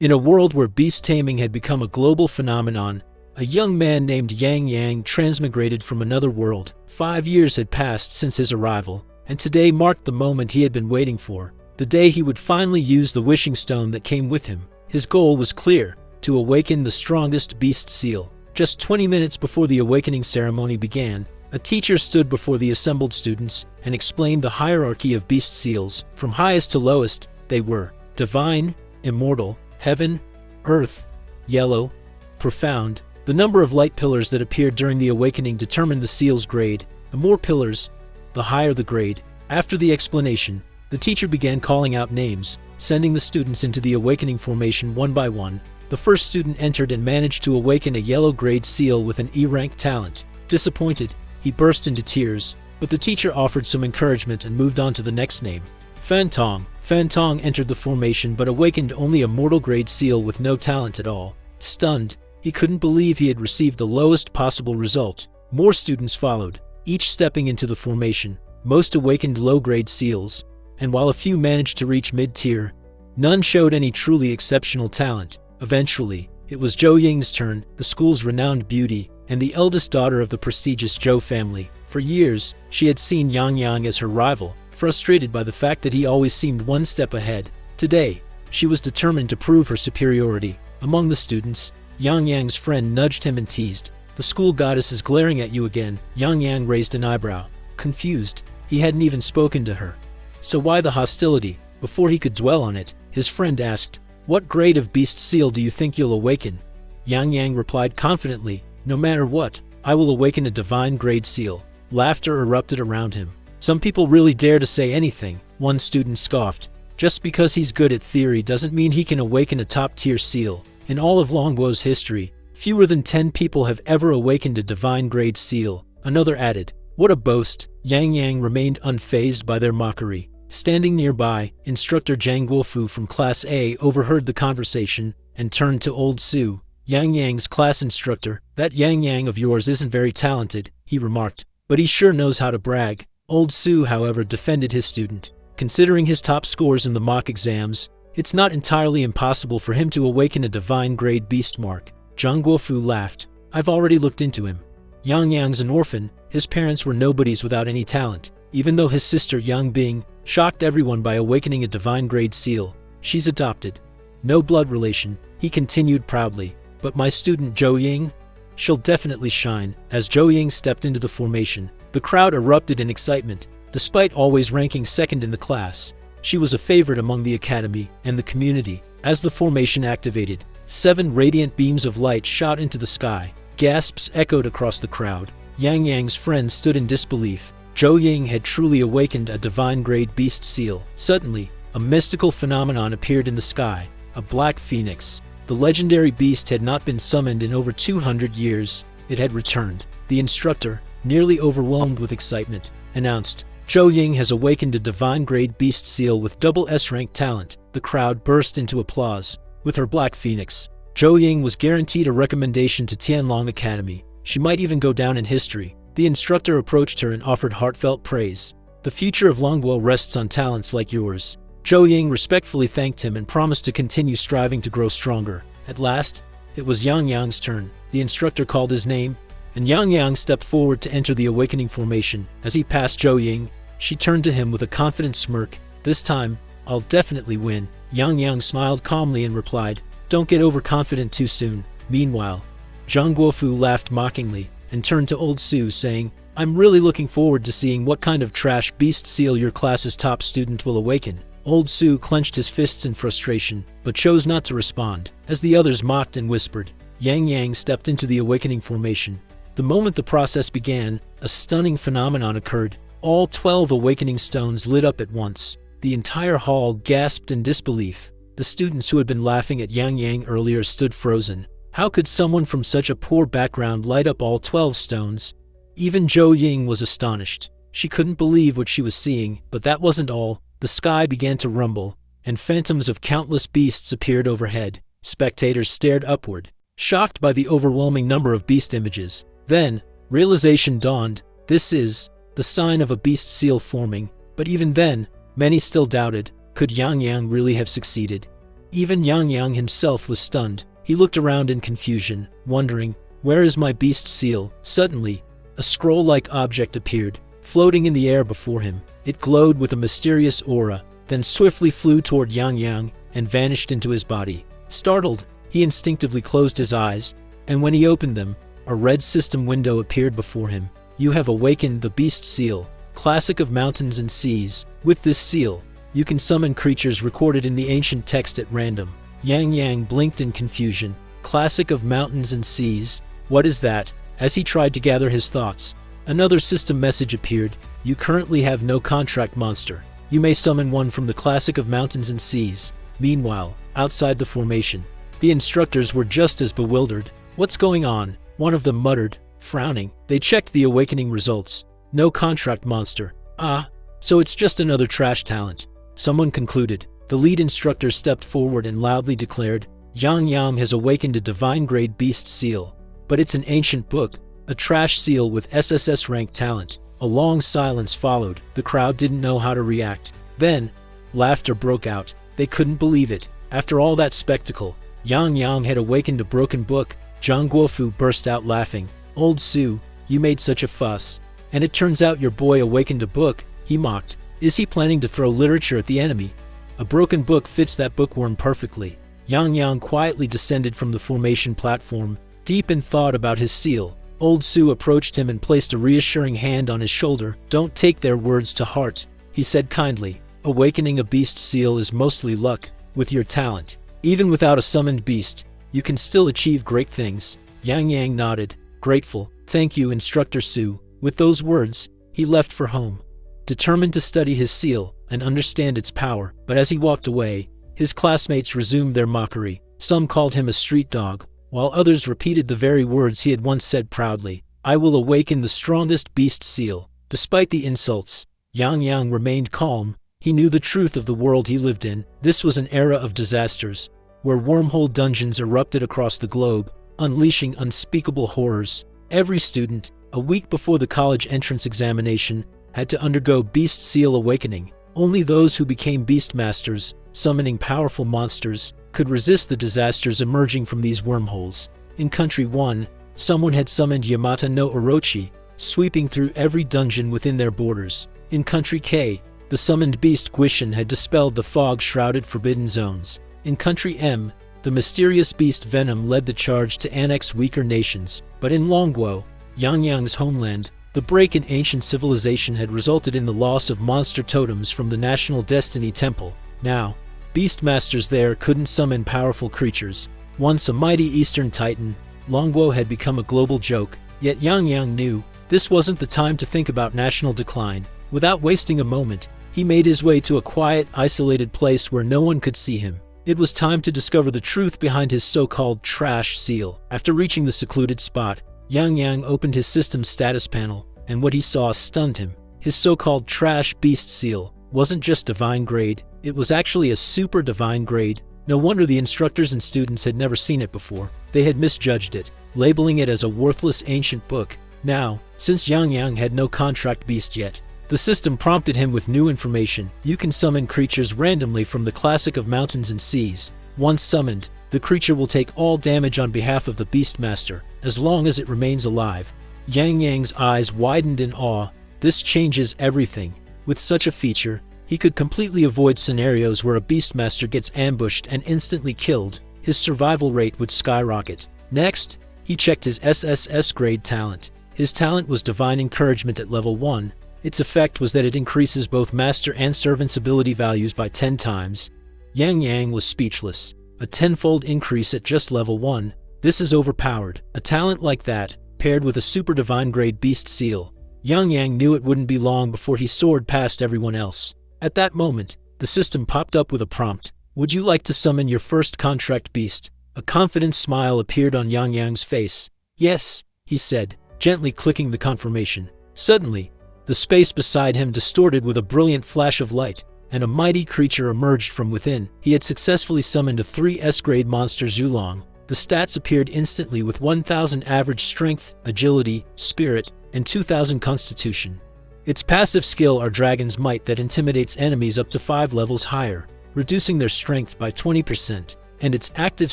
In a world where beast taming had become a global phenomenon, a young man named Yang Yang transmigrated from another world. 5 years had passed since his arrival, and today marked the moment he had been waiting for, the day he would finally use the wishing stone that came with him. His goal was clear: to awaken the strongest beast seal. Just 20 minutes before the awakening ceremony began, a teacher stood before the assembled students and explained the hierarchy of beast seals. From highest to lowest, they were divine, immortal, heaven, earth, yellow, profound. The number of light pillars that appeared during the awakening determined the seal's grade. The more pillars, the higher the grade. After the explanation, the teacher began calling out names, sending the students into the awakening formation one by one. The first student entered and managed to awaken a yellow grade seal with an E-rank talent. Disappointed, he burst into tears, but the teacher offered some encouragement and moved on to the next name. Fantong. Fantong entered the formation but awakened only a mortal grade seal with no talent at all. Stunned, he couldn't believe he had received the lowest possible result. More students followed, each stepping into the formation. Most awakened low-grade seals, and while a few managed to reach mid-tier, none showed any truly exceptional talent. Eventually, it was Zhou Ying's turn, the school's renowned beauty, and the eldest daughter of the prestigious Zhou family. For years, she had seen Yang Yang as her rival, frustrated by the fact that he always seemed one step ahead. Today, she was determined to prove her superiority. Among the students, Yang Yang's friend nudged him and teased, "The school goddess is glaring at you again." Yang Yang raised an eyebrow. Confused, he hadn't even spoken to her. So why the hostility? Before he could dwell on it, his friend asked, "What grade of beast seal do you think you'll awaken?" Yang Yang replied confidently, "No matter what, I will awaken a divine grade seal." Laughter erupted around him. Some people really dare to say anything, one student scoffed. Just because he's good at theory doesn't mean he can awaken a top-tier seal. In all of Longbo's history, fewer than 10 people have ever awakened a divine grade seal. Another added, "What a boast." Yang Yang remained unfazed by their mockery. Standing nearby, instructor Zhang Guofu from Class A overheard the conversation and turned to Old Su, Yang Yang's class instructor. "That Yang Yang of yours isn't very talented," he remarked, "but he sure knows how to brag." Old Su, however, defended his student. Considering his top scores in the mock exams, it's not entirely impossible for him to awaken a divine grade beast mark. Zhang Guofu laughed. "I've already looked into him. Yang Yang's an orphan. His parents were nobodies without any talent. Even though his sister Yang Bing shocked everyone by awakening a divine grade seal, she's adopted. No blood relation," he continued proudly. "But my student Zhou Ying? She'll definitely shine." As Zhou Ying stepped into the formation, the crowd erupted in excitement. Despite always ranking second in the class, she was a favorite among the academy and the community. As the formation activated, 7 radiant beams of light shot into the sky. Gasps echoed across the crowd. Yang Yang's friend stood in disbelief. Zhou Ying had truly awakened a divine grade beast seal. Suddenly, a mystical phenomenon appeared in the sky, a black phoenix. The legendary beast had not been summoned in over 200 years. It had returned. The instructor, nearly overwhelmed with excitement, announced, "Zhou Ying has awakened a divine grade beast seal with double S-rank talent." The crowd burst into applause. With her black phoenix, Zhou Ying was guaranteed a recommendation to Tianlong Academy. She might even go down in history. The instructor approached her and offered heartfelt praise. "The future of Longbo rests on talents like yours." Zhou Ying respectfully thanked him and promised to continue striving to grow stronger. At last, it was Yang Yang's turn. The instructor called his name, and Yang Yang stepped forward to enter the awakening formation. As he passed Zhou Ying, she turned to him with a confident smirk. "This time, I'll definitely win." Yang Yang smiled calmly and replied, "Don't get overconfident too soon." Meanwhile, Zhang Guofu laughed mockingly and turned to Old Su, saying, "I'm really looking forward to seeing what kind of trash beast seal your class's top student will awaken." Old Su clenched his fists in frustration, but chose not to respond. As the others mocked and whispered, Yang Yang stepped into the awakening formation. The moment the process began, a stunning phenomenon occurred. All 12 awakening stones lit up at once. The entire hall gasped in disbelief. The students who had been laughing at Yang Yang earlier stood frozen. How could someone from such a poor background light up all 12 stones? Even Zhou Ying was astonished. She couldn't believe what she was seeing, but that wasn't all. The sky began to rumble, and phantoms of countless beasts appeared overhead. Spectators stared upward, shocked by the overwhelming number of beast images. Then, realization dawned. This is the sign of a beast seal forming. But even then, many still doubted. Could Yang Yang really have succeeded? Even Yang Yang himself was stunned. He looked around in confusion, wondering, where is my beast seal? Suddenly, a scroll-like object appeared, floating in the air before him. It glowed with a mysterious aura, then swiftly flew toward Yang Yang and vanished into his body. Startled, he instinctively closed his eyes, and when he opened them, a red system window appeared before him. You have awakened the beast seal, classic of mountains and seas. With this seal, you can summon creatures recorded in the ancient text at random. Yang Yang blinked in confusion. Classic of mountains and seas? What is that? As he tried to gather his thoughts, another system message appeared. You currently have no contract monster. You may summon one from the classic of mountains and seas. Meanwhile, outside the formation, the instructors were just as bewildered. What's going on? One of them muttered, frowning. They checked the awakening results. No contract monster. Ah, so it's just another trash talent. Someone concluded. The lead instructor stepped forward and loudly declared, Yang Yang has awakened a divine-grade beast seal. But it's an ancient book, a trash seal with SSS rank talent. A long silence followed. The crowd didn't know how to react. Then, laughter broke out. They couldn't believe it. After all that spectacle, Yang Yang had awakened a broken book. Zhang Guofu burst out laughing. Old Su, you made such a fuss. And it turns out your boy awakened a book, he mocked. Is he planning to throw literature at the enemy? A broken book fits that bookworm perfectly. Yang Yang quietly descended from the formation platform, deep in thought about his seal. Old Su approached him and placed a reassuring hand on his shoulder. Don't take their words to heart, he said kindly. Awakening a beast seal is mostly luck. With your talent, even without a summoned beast, you can still achieve great things. Yang Yang nodded, grateful. Thank you, Instructor Su. With those words, he left for home, determined to study his seal and understand its power. But as he walked away, his classmates resumed their mockery. Some called him a street dog, while others repeated the very words he had once said proudly. I will awaken the strongest beast seal. Despite the insults, Yang Yang remained calm. He knew the truth of the world he lived in. This was an era of disasters, where wormhole dungeons erupted across the globe, unleashing unspeakable horrors. Every student, a week before the college entrance examination, had to undergo beast seal awakening. Only those who became beast masters, summoning powerful monsters, could resist the disasters emerging from these wormholes. In Country 1, someone had summoned Yamata no Orochi, sweeping through every dungeon within their borders. In Country K, the summoned beast Guishan had dispelled the fog-shrouded forbidden zones. In Country M, the mysterious beast Venom led the charge to annex weaker nations. But in Longguo, Yang Yang's homeland, the break in ancient civilization had resulted in the loss of monster totems from the National Destiny Temple. Now, beastmasters there couldn't summon powerful creatures. Once a mighty eastern titan, Longguo had become a global joke. Yet Yang Yang knew this wasn't the time to think about national decline. Without wasting a moment, he made his way to a quiet, isolated place where no one could see him. It was time to discover the truth behind his so-called trash seal. After reaching the secluded spot, Yang Yang opened his system's status panel, and what he saw stunned him. His so-called trash beast seal wasn't just divine grade, it was actually a super divine grade. No wonder the instructors and students had never seen it before. They had misjudged it, labeling it as a worthless ancient book. Now, since Yang Yang had no contract beast yet, the system prompted him with new information. You can summon creatures randomly from the classic of mountains and seas. Once summoned, the creature will take all damage on behalf of the Beastmaster, as long as it remains alive. Yang Yang's eyes widened in awe. This changes everything. With such a feature, he could completely avoid scenarios where a Beastmaster gets ambushed and instantly killed. His survival rate would skyrocket. Next, he checked his SSS grade talent. His talent was Divine Encouragement at level 1. Its effect was that it increases both master and servant's ability values by 10 times. Yang Yang was speechless. A 10-fold increase at just level 1. This is overpowered. A talent like that, paired with a super divine grade beast seal. Yang Yang knew it wouldn't be long before he soared past everyone else. At that moment, the system popped up with a prompt. Would you like to summon your first contract beast? A confident smile appeared on Yang Yang's face. Yes, he said, gently clicking the confirmation. Suddenly, the space beside him distorted with a brilliant flash of light, and a mighty creature emerged from within. He had successfully summoned a 3S grade monster Zulong. The stats appeared instantly with 1000 average strength, agility, spirit, and 2000 constitution. Its passive skill are Dragon's Might that intimidates enemies up to 5 levels higher. reducing their strength by 20%, and its active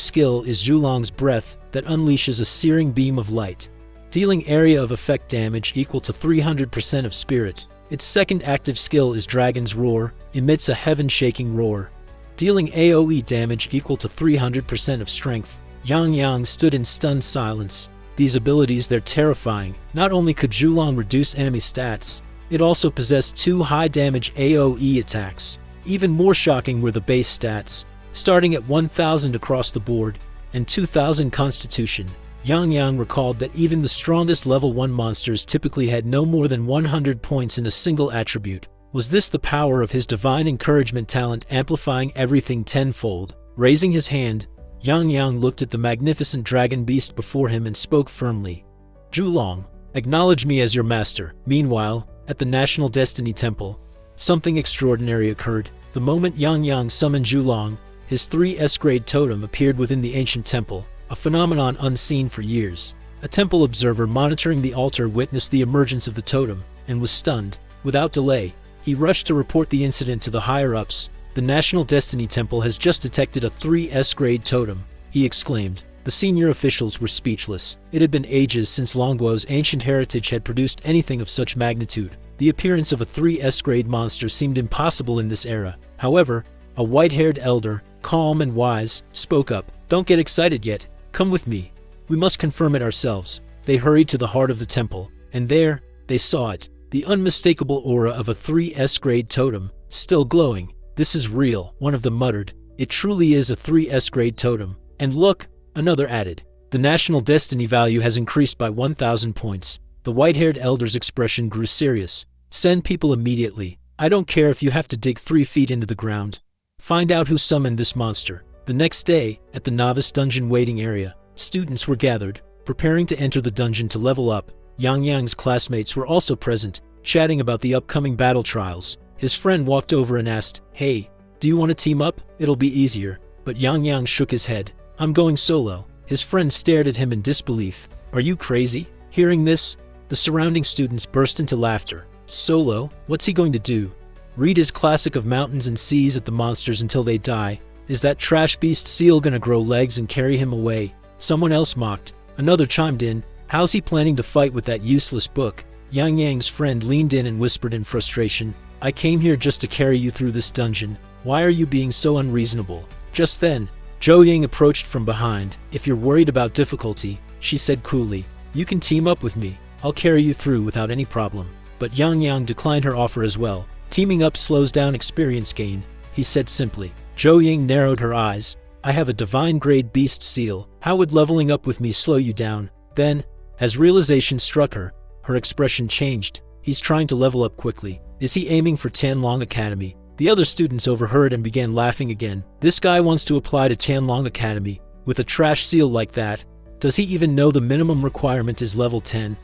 skill is Zhulong's Breath that unleashes a searing beam of light, dealing area of effect damage equal to 300% of spirit. Its second active skill is Dragon's Roar, emits a heaven-shaking roar, dealing AoE damage equal to 300% of strength. Yang stood in stunned silence. These abilities, they're terrifying. Not only could Zhulong reduce enemy stats, it also possessed 2 high-damage AoE attacks. Even more shocking were the base stats, starting at 1000 across the board and 2000 Constitution. Yang recalled that even the strongest level 1 monsters typically had no more than 100 points in a single attribute. Was this the power of his divine encouragement talent amplifying everything tenfold? Raising his hand, Yang looked at the magnificent dragon beast before him and spoke firmly. Zhulong, acknowledge me as your master. Meanwhile, at the National Destiny Temple, something extraordinary occurred. The moment Yang summoned Zhulong, his 3 S-grade totem appeared within the ancient temple, a phenomenon unseen for years. A temple observer monitoring the altar witnessed the emergence of the totem and was stunned. Without delay, he rushed to report the incident to the higher-ups. The National Destiny Temple has just detected a 3 S-grade totem, he exclaimed. The senior officials were speechless. It had been ages since Longguo's ancient heritage had produced anything of such magnitude. The appearance of a 3 S-grade monster seemed impossible in this era. However, a white-haired elder, calm and wise, spoke up. Don't get excited yet. Come with me. We must confirm it ourselves. They hurried to the heart of the temple, and there, they saw it. The unmistakable aura of a 3 S-grade totem, still glowing. This is real, one of them muttered. It truly is a 3 S-grade totem. And look, another added. The national destiny value has increased by 1,000 points. The white-haired elder's expression grew serious. Send people immediately. I don't care if you have to dig 3 feet into the ground. Find out who summoned this monster. The next day, at the novice dungeon waiting area, students were gathered, preparing to enter the dungeon to level up. Yang's classmates were also present, chatting about the upcoming battle trials. His friend walked over and asked, "Hey, do you want to team up? It'll be easier." But Yang shook his head. "I'm going solo." His friend stared at him in disbelief. "Are you crazy?" Hearing this, the surrounding students burst into laughter. "Solo? What's he going to do? Read his classic of mountains and seas at the monsters until they die? Is that trash beast seal gonna grow legs and carry him away?" Someone else mocked. Another chimed in, "How's he planning to fight with that useless book?" Yang's friend leaned in and whispered in frustration, "I came here just to carry you through this dungeon. Why are you being so unreasonable?" Just then, Zhou Ying approached from behind. "If you're worried about difficulty," she said coolly, "you can team up with me. I'll carry you through without any problem." But Yang declined her offer as well. "Teaming up slows down experience gain," he said simply. Zhou Ying narrowed her eyes. "I have a divine grade beast seal. How would leveling up with me slow you down?" Then, as realization struck her, her expression changed. "He's trying to level up quickly. Is he aiming for Tianlong Academy?" The other students overheard and began laughing again. "This guy wants to apply to Tianlong Academy. With a trash seal like that, does he even know the minimum requirement is level 10?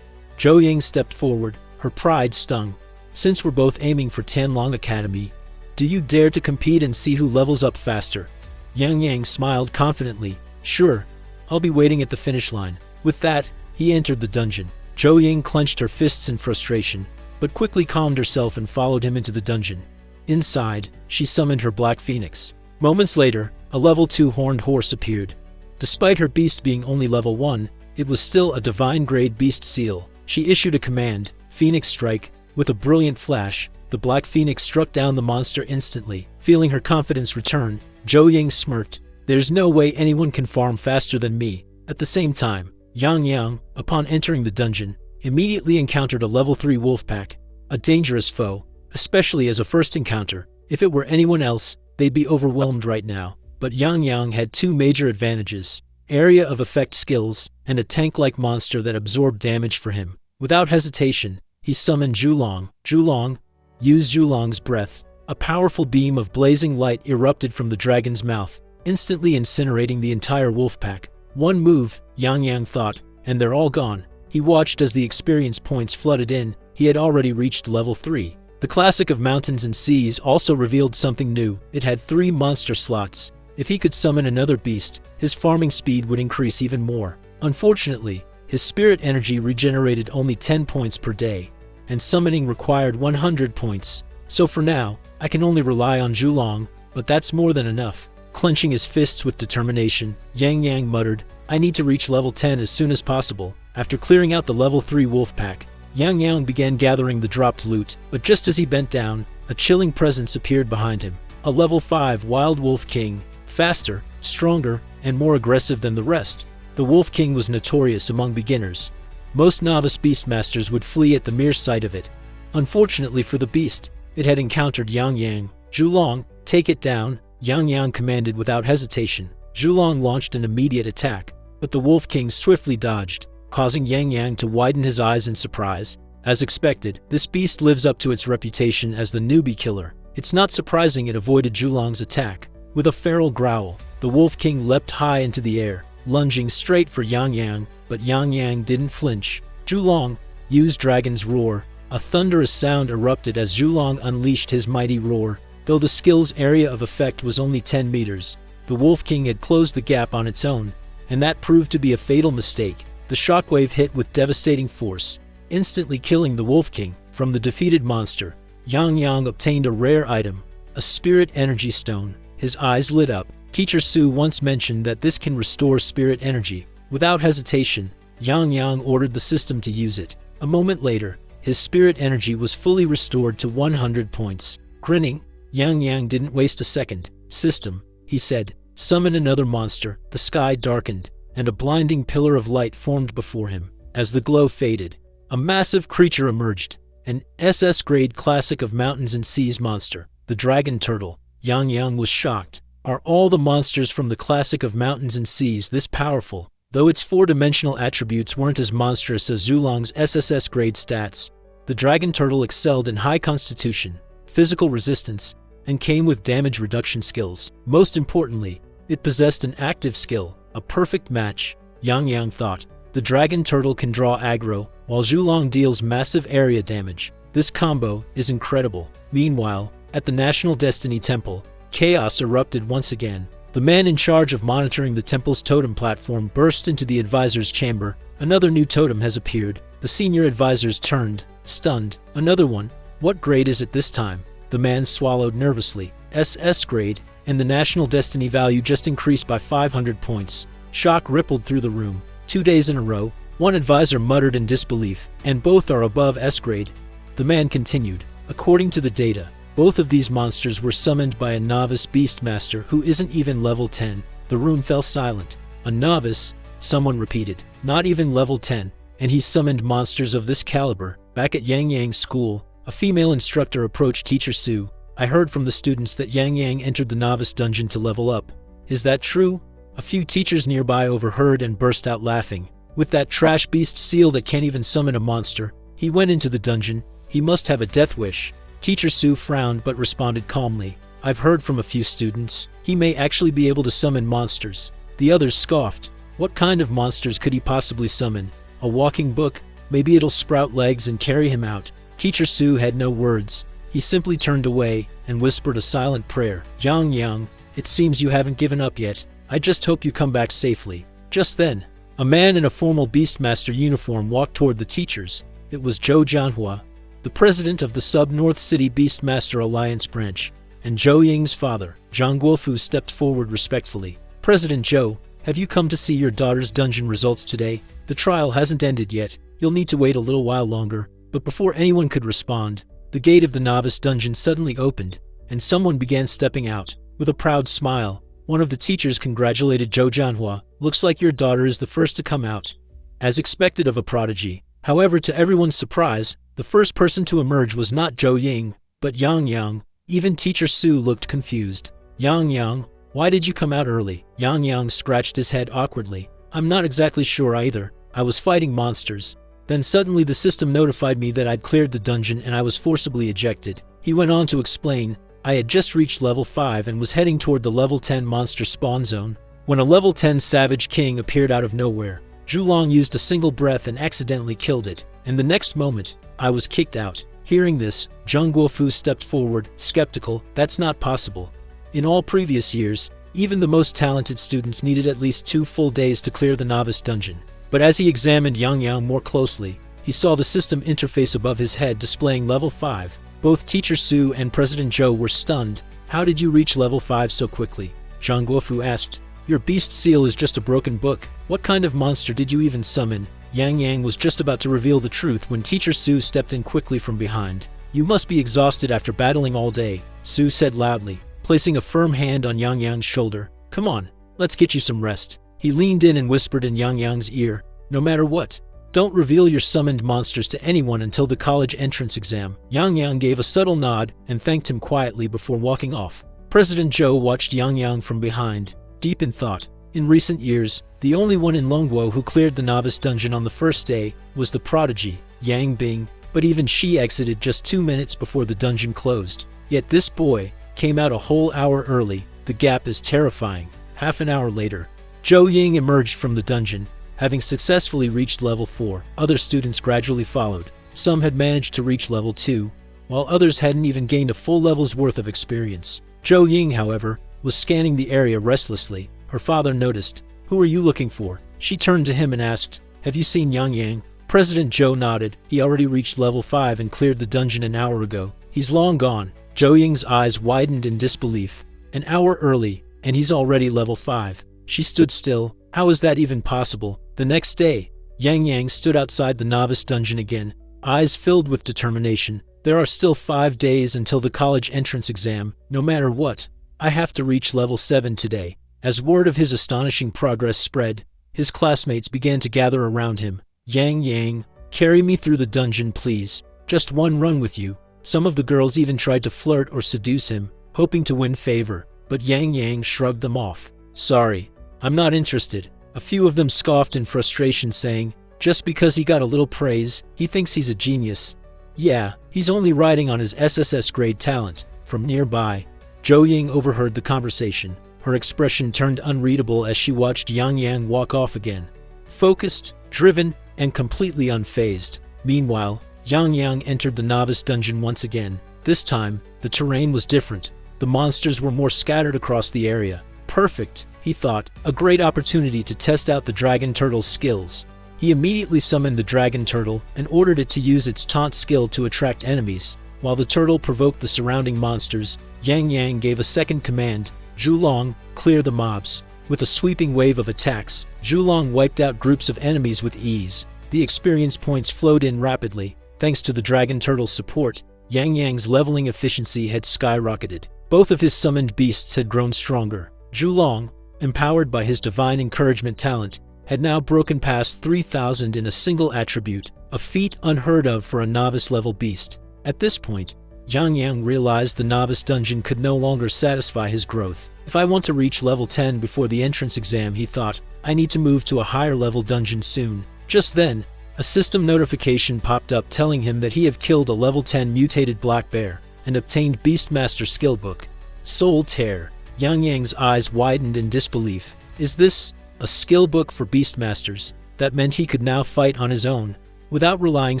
Zhou Ying stepped forward, her pride stung. "Since we're both aiming for Tianlong Academy, do you dare to compete and see who levels up faster?" Yang smiled confidently. "Sure, I'll be waiting at the finish line." With that, he entered the dungeon. Zhou Ying clenched her fists in frustration, but quickly calmed herself and followed him into the dungeon. Inside, she summoned her Black Phoenix. Moments later, a level 2 horned horse appeared. Despite her beast being only level 1, it was still a divine grade beast seal. She issued a command, "Phoenix Strike." With a brilliant flash, the Black Phoenix struck down the monster instantly. Feeling her confidence return, Zhou Ying smirked. "There's no way anyone can farm faster than me." At the same time, Yang, upon entering the dungeon, immediately encountered a level 3 wolf pack, a dangerous foe, especially as a first encounter. If it were anyone else, they'd be overwhelmed right now. But Yang had 2 major advantages: area of effect skills, and a tank-like monster that absorbed damage for him. Without hesitation, he summoned Zhulong. "Zhulong, use Zhulong's breath." A powerful beam of blazing light erupted from the dragon's mouth, instantly incinerating the entire wolf pack. One move, Yang thought, and they're all gone. He watched as the experience points flooded in. He had already reached level 3. The classic of mountains and seas also revealed something new. It had 3 monster slots. If he could summon another beast, his farming speed would increase even more. Unfortunately, his spirit energy regenerated only 10 points per day, and summoning required 100 points. So for now, I can only rely on Zhulong. but that's more than enough. Clenching his fists with determination, Yang Yang muttered, I need to reach level 10 as soon as possible. After clearing out the level 3 wolf pack, Yang Yang began gathering the dropped loot, but just as he bent down, a chilling presence appeared behind him. A level 5 wild wolf king, faster, stronger, and more aggressive than the rest. The Wolf King was notorious among beginners. Most novice beastmasters would flee at the mere sight of it. Unfortunately for the beast, it had encountered Yang Yang. Zhulong, take it down, Yang Yang commanded without hesitation. Zhulong launched an immediate attack, but the Wolf King swiftly dodged, causing Yang Yang to widen his eyes in surprise. As expected, this beast lives up to its reputation as the newbie killer. It's not surprising it avoided Zhulong's attack. With a feral growl, the Wolf King leapt high into the air, lunging straight for Yang Yang, but Yang Yang didn't flinch. Zhulong used Dragon's Roar. A thunderous sound erupted as Zhulong unleashed his mighty roar. Though the skill's area of effect was only 10 meters, the Wolf King had closed the gap on its own, and that proved to be a fatal mistake. The shockwave hit with devastating force, instantly killing the Wolf King. From the defeated monster, Yang Yang obtained a rare item, a spirit energy stone. His eyes lit up. Teacher Su once mentioned that this can restore spirit energy. Without hesitation, Yang Yang ordered the system to use it. A moment later, his spirit energy was fully restored to 100 points. Grinning, Yang Yang didn't waste a second. System, he said, summon another monster. The sky darkened, and a blinding pillar of light formed before him. As the glow faded, a massive creature emerged, an SS-grade classic of mountains and seas monster, the dragon turtle. Yang Yang was shocked. Are all the monsters from the classic of mountains and seas this powerful? Though its four-dimensional attributes weren't as monstrous as Zhulong's SSS-grade stats, the dragon turtle excelled in high constitution, physical resistance, and came with damage reduction skills. Most importantly, it possessed an active skill, a perfect match, Yang Yang thought. The dragon turtle can draw aggro, while Zhulong deals massive area damage. This combo is incredible. Meanwhile, at the National Destiny Temple, chaos erupted once again. The man in charge of monitoring the temple's totem platform burst into the advisor's chamber. Another new totem has appeared. The senior advisors turned, stunned. Another one? What grade is it this time? The man swallowed nervously. SS grade, and the National Destiny value just increased by 500 points. Shock rippled through the room. 2 days in a row, one advisor muttered in disbelief, and both are above S grade. The man continued. According to the data, both of these monsters were summoned by a novice beastmaster who isn't even level 10. The room fell silent. A novice? Someone repeated. Not even level 10, and he summoned monsters of this caliber. Back at Yang Yang's school, a female instructor approached Teacher Su. I heard from the students that Yang Yang entered the novice dungeon to level up. Is that true? A few teachers nearby overheard and burst out laughing. With that trash beast seal that can't even summon a monster, he went into the dungeon. He must have a death wish. Teacher Su frowned but responded calmly. I've heard from a few students. He may actually be able to summon monsters. The others scoffed. What kind of monsters could he possibly summon? A walking book? Maybe it'll sprout legs and carry him out. Teacher Su had no words. He simply turned away and whispered a silent prayer. Yang Yang, it seems you haven't given up yet. I just hope you come back safely. Just then, a man in a formal Beastmaster uniform walked toward the teachers. It was Zhou Jianhua, the president of the Sub-North City Beastmaster Alliance branch, and Zhou Ying's father. Zhang Guofu stepped forward respectfully. President Zhou, have you come to see your daughter's dungeon results today? The trial hasn't ended yet. You'll need to wait a little while longer. But before anyone could respond, the gate of the novice dungeon suddenly opened, and someone began stepping out. With a proud smile, one of the teachers congratulated Zhou Jianhua. Looks like your daughter is the first to come out. As expected of a prodigy. However, to everyone's surprise, the first person to emerge was not Zhou Ying, but Yang Yang. Even Teacher Su looked confused. Yang Yang, why did you come out early? Yang Yang scratched his head awkwardly. I'm not exactly sure either. I was fighting monsters. Then suddenly the system notified me that I'd cleared the dungeon and I was forcibly ejected. He went on to explain, I had just reached level 5 and was heading toward the level 10 monster spawn zone, when a level 10 Savage King appeared out of nowhere. Zhulong used a single breath and accidentally killed it, and the next moment, I was kicked out. Hearing this, Zhang Guofu stepped forward, skeptical. That's not possible. In all previous years, even the most talented students needed at least 2 full days to clear the novice dungeon. But as he examined Yang Yang more closely, he saw the system interface above his head displaying level 5. Both Teacher Su and President Zhou were stunned. How did you reach level 5 so quickly? Zhang Guofu asked. Your beast seal is just a broken book. What kind of monster did you even summon? Yang Yang was just about to reveal the truth when Teacher Su stepped in quickly from behind. You must be exhausted after battling all day, Su said loudly, placing a firm hand on Yang Yang's shoulder. Come on, let's get you some rest. He leaned in and whispered in Yang Yang's ear, no matter what, don't reveal your summoned monsters to anyone until the college entrance exam. Yang Yang gave a subtle nod and thanked him quietly before walking off. President Zhou watched Yang Yang from behind, deep in thought. In recent years, the only one in Longguo who cleared the novice dungeon on the first day was the prodigy, Yang Bing, but even she exited just 2 minutes before the dungeon closed. Yet this boy came out a whole hour early. The gap is terrifying. Half an hour later, Zhou Ying emerged from the dungeon, having successfully reached level 4. Other students gradually followed. Some had managed to reach level 2, while others hadn't even gained a full level's worth of experience. Zhou Ying, however, was scanning the area restlessly. Her father noticed. Who are you looking for? She turned to him and asked, have you seen Yang Yang? President Zhou nodded. He already reached level 5 and cleared the dungeon an hour ago. He's long gone. Zhou Ying's eyes widened in disbelief. An hour early, and he's already level 5. She stood still. How is that even possible? The next day, Yang Yang stood outside the novice dungeon again, eyes filled with determination. There are still 5 days until the college entrance exam. No matter what, I have to reach level 7 today. As word of his astonishing progress spread, his classmates began to gather around him. Yang Yang, carry me through the dungeon, please. Just one run with you. Some of the girls even tried to flirt or seduce him, hoping to win favor, but Yang Yang shrugged them off. Sorry, I'm not interested. A few of them scoffed in frustration, saying, just because he got a little praise, he thinks he's a genius. Yeah, he's only riding on his SSS grade talent. From nearby, Zhou Ying overheard the conversation. Her expression turned unreadable as she watched Yang Yang walk off again. Focused, driven, and completely unfazed. Meanwhile, Yang Yang entered the novice dungeon once again. This time, the terrain was different. The monsters were more scattered across the area. Perfect, he thought, a great opportunity to test out the dragon turtle's skills. He immediately summoned the dragon turtle and ordered it to use its taunt skill to attract enemies. While the turtle provoked the surrounding monsters, Yang Yang gave a second command, Zhulong, clear the mobs. With a sweeping wave of attacks, Zhulong wiped out groups of enemies with ease. The experience points flowed in rapidly. Thanks to the dragon turtle's support, Yang Yang's leveling efficiency had skyrocketed. Both of his summoned beasts had grown stronger. Zhulong, empowered by his divine encouragement talent, had now broken past 3,000 in a single attribute, a feat unheard of for a novice-level beast. At this point, Yang Yang realized the novice dungeon could no longer satisfy his growth. If I want to reach level 10 before the entrance exam, he thought, I need to move to a higher level dungeon soon. Just then, a system notification popped up telling him that he had killed a level 10 mutated black bear and obtained Beastmaster skill book. Soul Tear. Yang Yang's eyes widened in disbelief. Is this a skill book for Beastmasters? That meant he could now fight on his own, without relying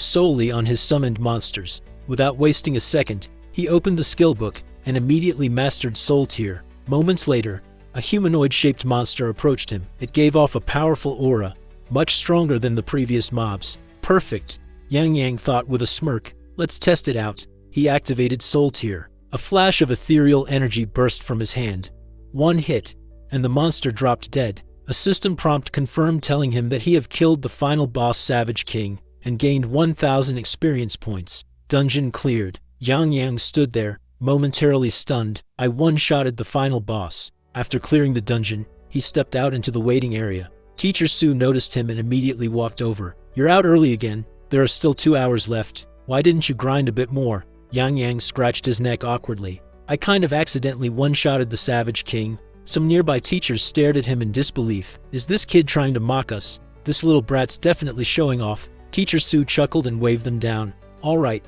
solely on his summoned monsters. Without wasting a second, he opened the skill book and immediately mastered Soul Tear. Moments later, a humanoid-shaped monster approached him. It gave off a powerful aura, much stronger than the previous mobs. Perfect, Yang Yang thought with a smirk. Let's test it out. He activated Soul Tear. A flash of ethereal energy burst from his hand. One hit, and the monster dropped dead. A system prompt confirmed telling him that he had killed the final boss Savage King and gained 1,000 experience points. Dungeon cleared. Yang Yang stood there, momentarily stunned. I one-shotted the final boss. After clearing the dungeon, he stepped out into the waiting area. Teacher Su noticed him and immediately walked over. You're out early again. There are still 2 hours left. Why didn't you grind a bit more? Yang Yang scratched his neck awkwardly. I kind of accidentally one-shotted the Savage King. Some nearby teachers stared at him in disbelief. Is this kid trying to mock us? This little brat's definitely showing off. Teacher Su chuckled and waved them down. All right,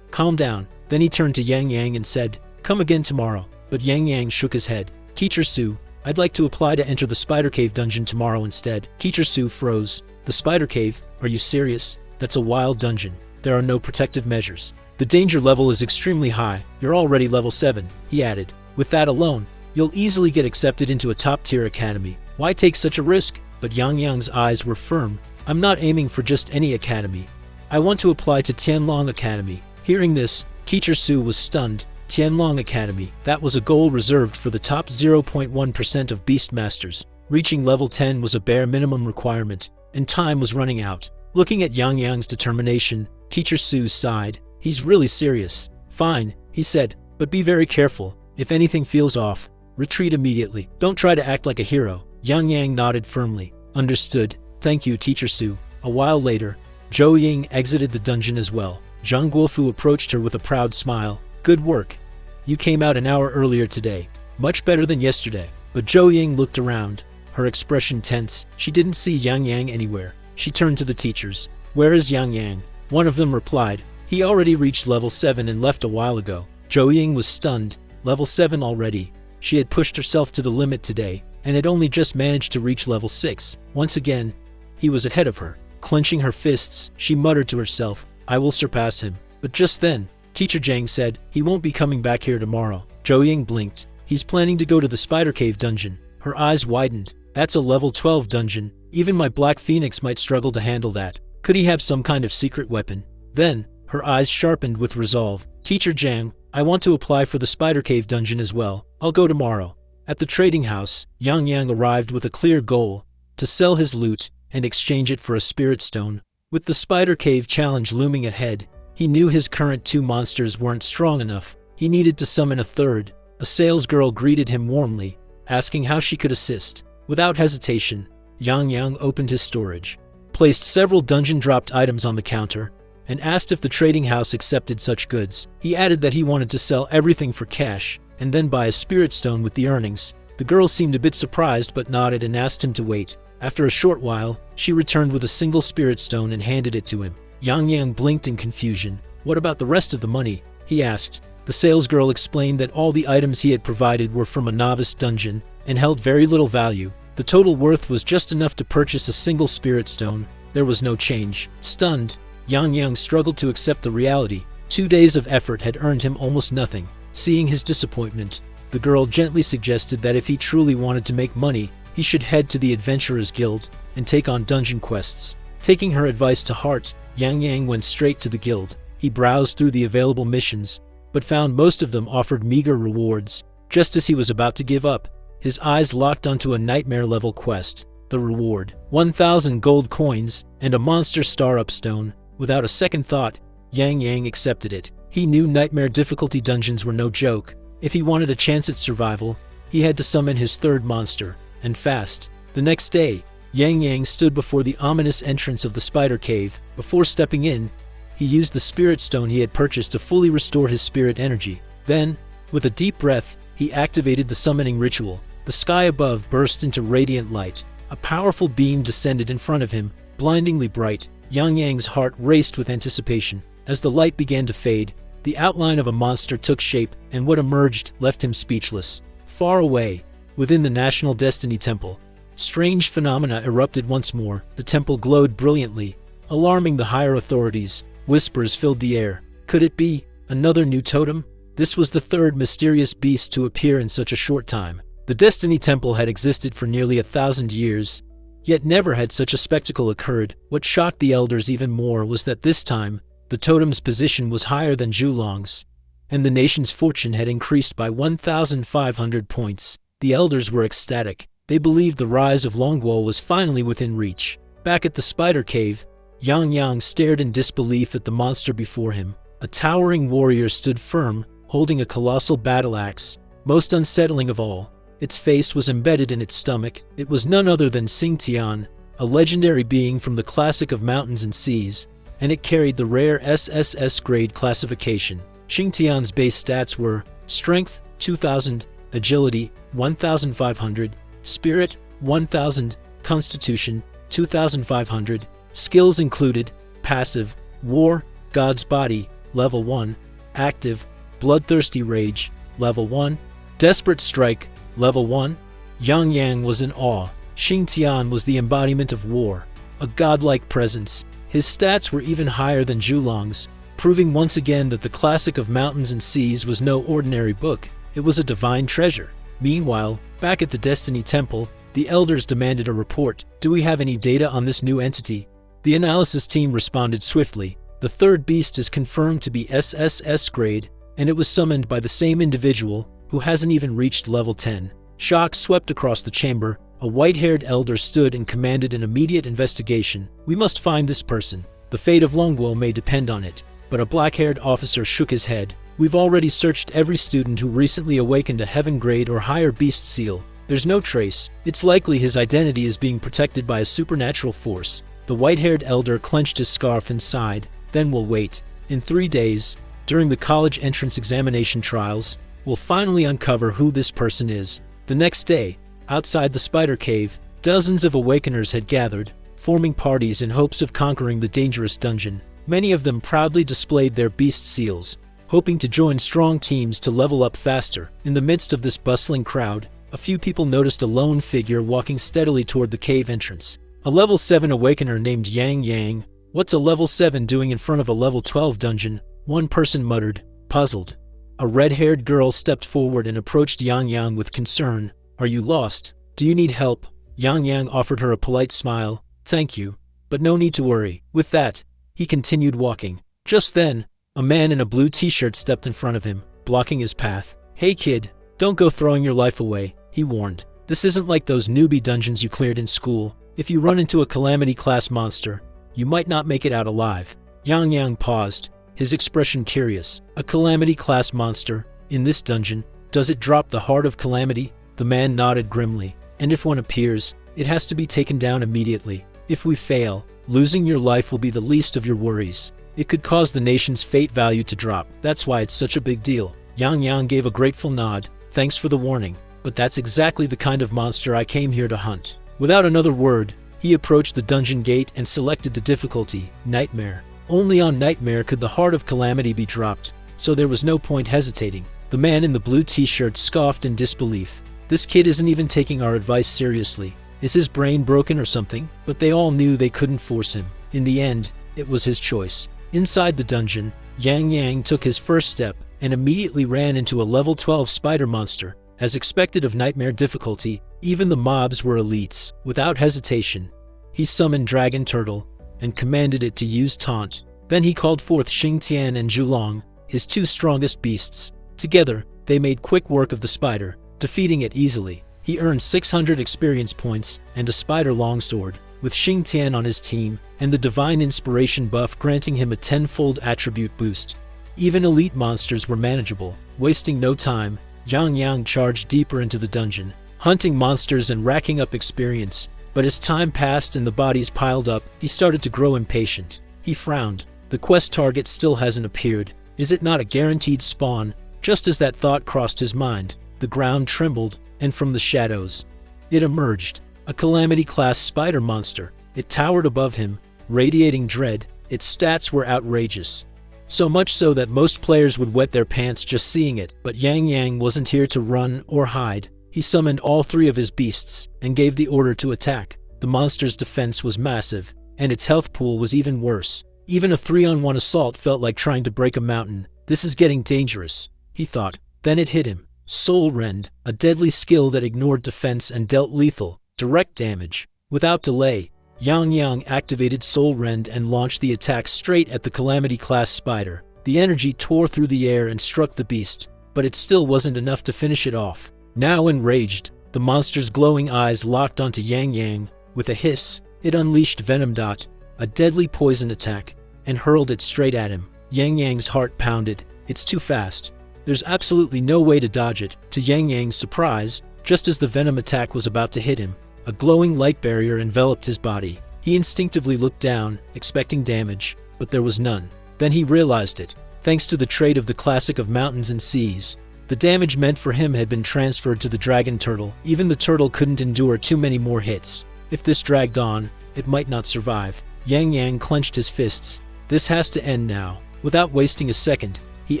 calm down. Then he turned to Yang Yang and said, come again tomorrow. But Yang Yang shook his head. Teacher Su, I'd like to apply to enter the Spider Cave dungeon tomorrow instead. Teacher Su froze. The Spider Cave? Are you serious? That's a wild dungeon. There are no protective measures. The danger level is extremely high. You're already level 7, he added. With that alone, you'll easily get accepted into a top-tier academy. Why take such a risk? But Yang Yang's eyes were firm. I'm not aiming for just any academy. I want to apply to Tianlong Academy. Hearing this, Teacher Su was stunned. Tianlong Academy. That was a goal reserved for the top 0.1% of Beastmasters. Reaching level 10 was a bare minimum requirement, and time was running out. Looking at Yang Yang's determination, Teacher Su sighed. He's really serious. Fine, he said, but be very careful. If anything feels off, retreat immediately. Don't try to act like a hero. Yang Yang nodded firmly. Understood. Thank you, Teacher Su. A while later, Zhou Ying exited the dungeon as well. Zhang Guofu approached her with a proud smile. Good work. You came out an hour earlier today. Much better than yesterday. But Zhou Ying looked around, her expression tense. She didn't see Yang Yang anywhere. She turned to the teachers. Where is Yang Yang? One of them replied. He already reached level 7 and left a while ago. Zhou Ying was stunned. Level 7 already. She had pushed herself to the limit today, and had only just managed to reach level 6. Once again, he was ahead of her. Clenching her fists, she muttered to herself, I will surpass him. But just then, Teacher Zhang said, he won't be coming back here tomorrow. Zhou Ying blinked. He's planning to go to the Spider Cave dungeon. Her eyes widened. That's a level 12 dungeon. Even my Black Phoenix might struggle to handle that. Could he have some kind of secret weapon? Then, her eyes sharpened with resolve. Teacher Zhang, I want to apply for the Spider Cave dungeon as well. I'll go tomorrow. At the trading house, Yang Yang arrived with a clear goal, to sell his loot and exchange it for a spirit stone. With the Spider Cave challenge looming ahead, he knew his current 2 monsters weren't strong enough. He needed to summon a third. A salesgirl greeted him warmly, asking how she could assist. Without hesitation, Yang Yang opened his storage, placed several dungeon-dropped items on the counter, and asked if the trading house accepted such goods. He added that he wanted to sell everything for cash, and then buy a spirit stone with the earnings. The girl seemed a bit surprised but nodded and asked him to wait. After a short while, she returned with a single spirit stone and handed it to him. Yang Yang blinked in confusion. What about the rest of the money? He asked. The salesgirl explained that all the items he had provided were from a novice dungeon and held very little value. The total worth was just enough to purchase a single spirit stone. There was no change. Stunned, Yang Yang struggled to accept the reality. 2 days of effort had earned him almost nothing. Seeing his disappointment, the girl gently suggested that if he truly wanted to make money, he should head to the Adventurers Guild and take on dungeon quests. Taking her advice to heart, Yang Yang went straight to the guild. He browsed through the available missions, but found most of them offered meager rewards. Just as he was about to give up, his eyes locked onto a nightmare-level quest. The reward, 1,000 gold coins and a monster star-up stone. Without a second thought, Yang Yang accepted it. He knew nightmare difficulty dungeons were no joke. If he wanted a chance at survival, he had to summon his third monster, and fast. The next day, Yang Yang stood before the ominous entrance of the Spider Cave. Before stepping in, he used the spirit stone he had purchased to fully restore his spirit energy. Then, with a deep breath, he activated the summoning ritual. The sky above burst into radiant light. A powerful beam descended in front of him, blindingly bright. Yang Yang's heart raced with anticipation. As the light began to fade, the outline of a monster took shape, and what emerged left him speechless. Far away, within the National Destiny Temple, strange phenomena erupted once more. The temple glowed brilliantly, alarming the higher authorities. Whispers filled the air. Could it be another new totem? This was the third mysterious beast to appear in such a short time. The Destiny Temple had existed for nearly 1,000 years, yet never had such a spectacle occurred. What shocked the elders even more was that this time, the totem's position was higher than Zhulong's, and the nation's fortune had increased by 1,500 points. The elders were ecstatic. They believed the rise of Longguo was finally within reach. Back at the Spider Cave, Yang Yang stared in disbelief at the monster before him. A towering warrior stood firm, holding a colossal battle axe. Most unsettling of all, its face was embedded in its stomach. It was none other than Xingtian, a legendary being from the classic of mountains and seas, and it carried the rare SSS grade classification. Xingtian's base stats were Strength, 2,000, Agility, 1,500, Spirit, 1,000, Constitution, 2,500. Skills included Passive, War, God's Body, Level 1, Active, Bloodthirsty Rage, Level 1, Desperate Strike, Level 1. Yang Yang was in awe. Xingtian was the embodiment of war, a godlike presence. His stats were even higher than Zhulong's, proving once again that the classic of mountains and seas was no ordinary book. It was a divine treasure. Meanwhile, back at the Destiny Temple, the elders demanded a report. Do we have any data on this new entity? The analysis team responded swiftly. The third beast is confirmed to be SSS grade, and it was summoned by the same individual who hasn't even reached level 10. Shock swept across the chamber. A white-haired elder stood and commanded an immediate investigation. "We must find this person. The fate of Longwo may depend on it." But a black-haired officer shook his head. "We've already searched every student who recently awakened a heaven grade or higher beast seal. There's no trace. It's likely his identity is being protected by a supernatural force." The white-haired elder clenched his scarf and sighed. "Then we'll wait. In 3 days, during the college entrance examination trials, we'll finally uncover who this person is." The next day, outside the spider cave, dozens of awakeners had gathered, forming parties in hopes of conquering the dangerous dungeon. Many of them proudly displayed their beast seals, hoping to join strong teams to level up faster. In the midst of this bustling crowd, a few people noticed a lone figure walking steadily toward the cave entrance. A level 7 awakener named Yang Yang. "What's a level 7 doing in front of a level 12 dungeon?" one person muttered, puzzled. A red-haired girl stepped forward and approached Yang Yang with concern. "Are you lost? Do you need help?" Yang Yang offered her a polite smile. "Thank you, but no need to worry." With that, he continued walking. Just then, a man in a blue t-shirt stepped in front of him, blocking his path. "Hey kid, don't go throwing your life away," he warned. "This isn't like those newbie dungeons you cleared in school. If you run into a calamity-class monster, you might not make it out alive." Yang Yang paused, his expression curious. "A calamity-class monster? In this dungeon? Does it drop the heart of calamity?" The man nodded grimly. "And if one appears, it has to be taken down immediately. If we fail, losing your life will be the least of your worries. It could cause the nation's fate value to drop. That's why it's such a big deal." Yang Yang gave a grateful nod. "Thanks for the warning, but that's exactly the kind of monster I came here to hunt." Without another word, he approached the dungeon gate and selected the difficulty, Nightmare. Only on Nightmare could the heart of calamity be dropped, so there was no point hesitating. The man in the blue t-shirt scoffed in disbelief. "This kid isn't even taking our advice seriously. Is his brain broken or something?" But they all knew they couldn't force him. In the end, it was his choice. Inside the dungeon, Yang Yang took his first step and immediately ran into a level 12 spider monster. As expected of Nightmare difficulty, even the mobs were elites. Without hesitation, he summoned Dragon Turtle and commanded it to use Taunt. Then he called forth Xingtian and Zhulong, his 2 strongest beasts. Together, they made quick work of the spider, defeating it easily. He earned 600 experience points and a spider longsword, with Xingtian on his team and the Divine Inspiration buff granting him a 10-fold attribute boost. Even elite monsters were manageable. Wasting no time, Yang Yang charged deeper into the dungeon, hunting monsters and racking up experience. But as time passed and the bodies piled up, he started to grow impatient. He frowned. The quest target still hasn't appeared. Is it not a guaranteed spawn? Just as that thought crossed his mind, the ground trembled, and from the shadows, it emerged. A calamity-class spider monster. It towered above him, radiating dread. Its stats were outrageous. So much so that most players would wet their pants just seeing it. But Yang Yang wasn't here to run or hide. He summoned all 3 of his beasts and gave the order to attack. The monster's defense was massive, and its health pool was even worse. Even a 3-on-1 assault felt like trying to break a mountain. "This is getting dangerous," he thought. Then it hit him. Soul Rend, a deadly skill that ignored defense and dealt lethal, direct damage. Without delay, Yang Yang activated Soul Rend and launched the attack straight at the Calamity-class spider. The energy tore through the air and struck the beast, but it still wasn't enough to finish it off. Now enraged, the monster's glowing eyes locked onto Yang Yang. With a hiss, it unleashed Venom Dot, a deadly poison attack, and hurled it straight at him. Yang Yang's heart pounded. It's too fast. There's absolutely no way to dodge it. To Yang Yang's surprise, just as the venom attack was about to hit him, a glowing light barrier enveloped his body. He instinctively looked down, expecting damage, but there was none. Then he realized it. Thanks to the trait of the classic of mountains and seas, the damage meant for him had been transferred to the dragon turtle. Even the turtle couldn't endure too many more hits. If this dragged on, it might not survive. Yang Yang clenched his fists. This has to end now. Without wasting a second, he